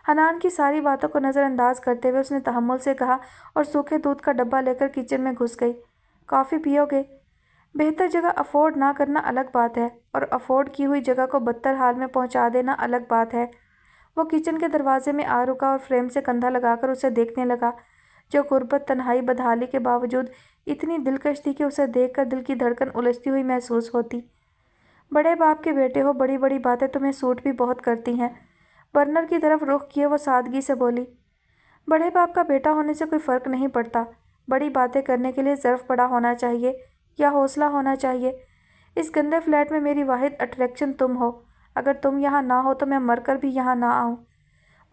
حنان کی ساری باتوں کو نظر انداز کرتے ہوئے اس نے تحمل سے کہا اور سوکھے دودھ کا ڈبہ لے کر کچن میں گھس گئی۔ کافی پیو گے؟ بہتر جگہ افورڈ نہ کرنا الگ بات ہے، اور افورڈ کی ہوئی جگہ کو بدتر حال میں پہنچا دینا الگ بات ہے۔ وہ کچن کے دروازے میں آ رکا اور فریم سے کندھا لگا کر اسے دیکھنے لگا، جو غربت، تنہائی، بدحالی کے باوجود اتنی دلکش تھی کہ اسے دیکھ کر دل کی دھڑکن الجھتی ہوئی محسوس ہوتی۔ بڑے باپ کے بیٹے ہو، بڑی بڑی باتیں تمہیں سوٹ بھی بہت کرتی ہیں۔ برنر کی طرف رخ کیے وہ سادگی سے بولی، بڑے باپ کا بیٹا ہونے سے کوئی فرق نہیں پڑتا۔ بڑی باتیں کرنے کے لیے ظرف بڑا ہونا چاہیے یا حوصلہ ہونا چاہیے۔ اس گندے فلیٹ میں میری واحد اٹریکشن تم ہو۔ اگر تم یہاں نہ ہو تو میں مر کر بھی یہاں نہ آؤں۔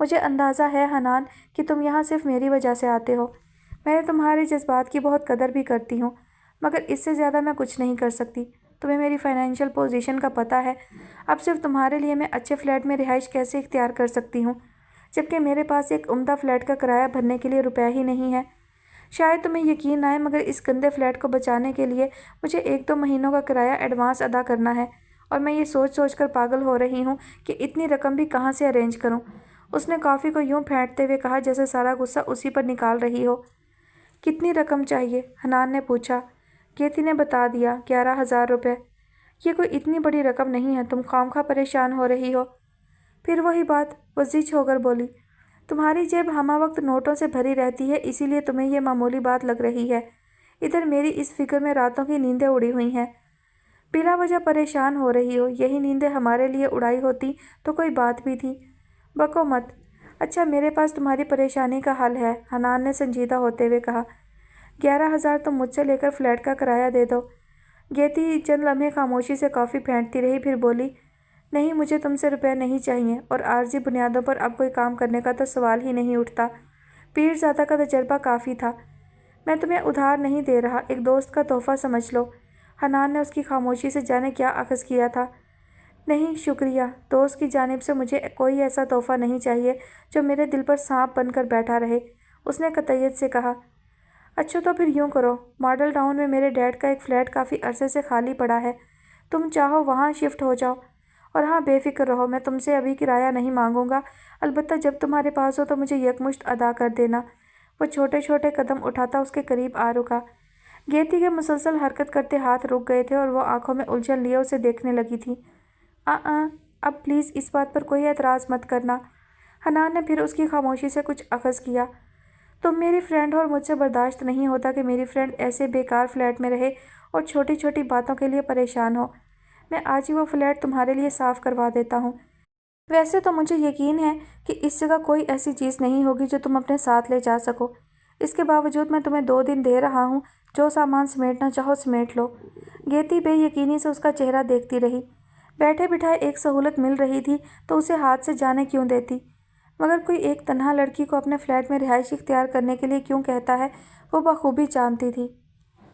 مجھے اندازہ ہے حنان کہ تم یہاں صرف میری وجہ سے آتے ہو۔ میں تمہارے جذبات کی بہت قدر بھی کرتی ہوں، مگر اس سے زیادہ میں کچھ نہیں کر سکتی۔ تمہیں میری فائنینشیل پوزیشن کا پتہ ہے۔ اب صرف تمہارے لیے میں اچھے فلیٹ میں رہائش کیسے اختیار کر سکتی ہوں، جبکہ میرے پاس ایک عمدہ فلیٹ کا کرایہ بھرنے کے لیے روپے ہی نہیں ہے۔ شاید تمہیں یقین آئے مگر اس گندے فلیٹ کو بچانے کے لیے مجھے 1-2 مہینوں کا کرایہ ایڈوانس ادا کرنا ہے، اور میں یہ سوچ سوچ کر پاگل ہو رہی ہوں کہ اتنی رقم بھی کہاں سے ارینج کروں۔ اس نے کافی کو یوں پھینٹتے ہوئے کہا جیسے سارا غصہ اسی پر نکال رہی ہو۔ کتنی رقم چاہیے؟ حنان نے پوچھا۔ گیتی نے بتا دیا، 11,000 روپے۔ یہ کوئی اتنی بڑی رقم نہیں ہے، تم خواہ پریشان ہو رہی ہو۔ پھر وہی بات، وہ زچ ہو کر بولی، تمہاری جیب ہمہ وقت نوٹوں سے بھری رہتی ہے، اسی لیے تمہیں یہ معمولی بات لگ رہی ہے۔ ادھر میری اس فکر میں راتوں کی نیندیں اڑی ہوئی ہیں۔ بلا وجہ پریشان ہو رہی ہو، یہی نیندیں ہمارے لیے اڑائی ہوتی تو کوئی بات بھی تھی۔ بکو مت۔ اچھا میرے پاس تمہاری پریشانی کا حل ہے، حنان نے سنجیدہ ہوتے ہوئے کہا۔ 11,000 تم مجھ سے لے کر فلیٹ کا کرایہ دے دو۔ گیتی چند لمحے خاموشی سے کافی پھینٹتی رہی، پھر بولی، نہیں مجھے تم سے روپے نہیں چاہیے، اور عارضی بنیادوں پر اب کوئی کام کرنے کا تو سوال ہی نہیں اٹھتا۔ پیر زادہ کا تجربہ کافی تھا۔ میں تمہیں ادھار نہیں دے رہا، ایک دوست کا تحفہ سمجھ لو۔ حنان نے اس کی خاموشی سے جانے کیا اخذ کیا تھا۔ نہیں شکریہ، دوست کی جانب سے مجھے کوئی ایسا تحفہ نہیں چاہیے جو میرے دل پر سانپ بن کر بیٹھا رہے، اس نے قطعیت سے کہا۔ اچھا تو پھر یوں کرو، ماڈل ٹاؤن میں میرے ڈیڈ کا ایک فلیٹ کافی عرصے سے خالی پڑا ہے، تم چاہو وہاں شفٹ ہو جاؤ، اور ہاں بے فکر رہو، میں تم سے ابھی کرایہ نہیں مانگوں گا، البتہ جب تمہارے پاس ہو تو مجھے یکمشت ادا کر دینا۔ وہ چھوٹے چھوٹے قدم اٹھاتا اس کے قریب آ رکا۔ گیتی کے مسلسل حرکت کرتے ہاتھ رک گئے تھے اور وہ آنکھوں میں الجھن لیے اسے دیکھنے لگی تھی۔ اب پلیز اس بات پر کوئی اعتراض مت کرنا۔ حنان نے پھر اس کی خاموشی سے کچھ اخذ کیا۔ تم میری فرینڈ ہو اور مجھ سے برداشت نہیں ہوتا کہ میری فرینڈ ایسے بیکار فلیٹ میں رہے اور چھوٹی چھوٹی باتوں کے لیے پریشان ہو۔ میں آج ہی وہ فلیٹ تمہارے لیے صاف کروا دیتا ہوں۔ ویسے تو مجھے یقین ہے کہ اس جگہ کوئی ایسی چیز نہیں ہوگی جو تم اپنے ساتھ لے جا سکو۔ اس کے باوجود میں تمہیں 2 دن دے رہا ہوں، جو سامان سمیٹنا چاہو سمیٹ لو۔ گیتی بے یقینی سے اس کا چہرہ دیکھتی رہی۔ بیٹھے بٹھائے ایک سہولت مل رہی تھی تو اسے ہاتھ سے جانے کیوں دیتی؟ مگر کوئی ایک تنہا لڑکی کو اپنے فلیٹ میں رہائش اختیار کرنے کے لیے کیوں کہتا ہے، وہ بخوبی جانتی تھی۔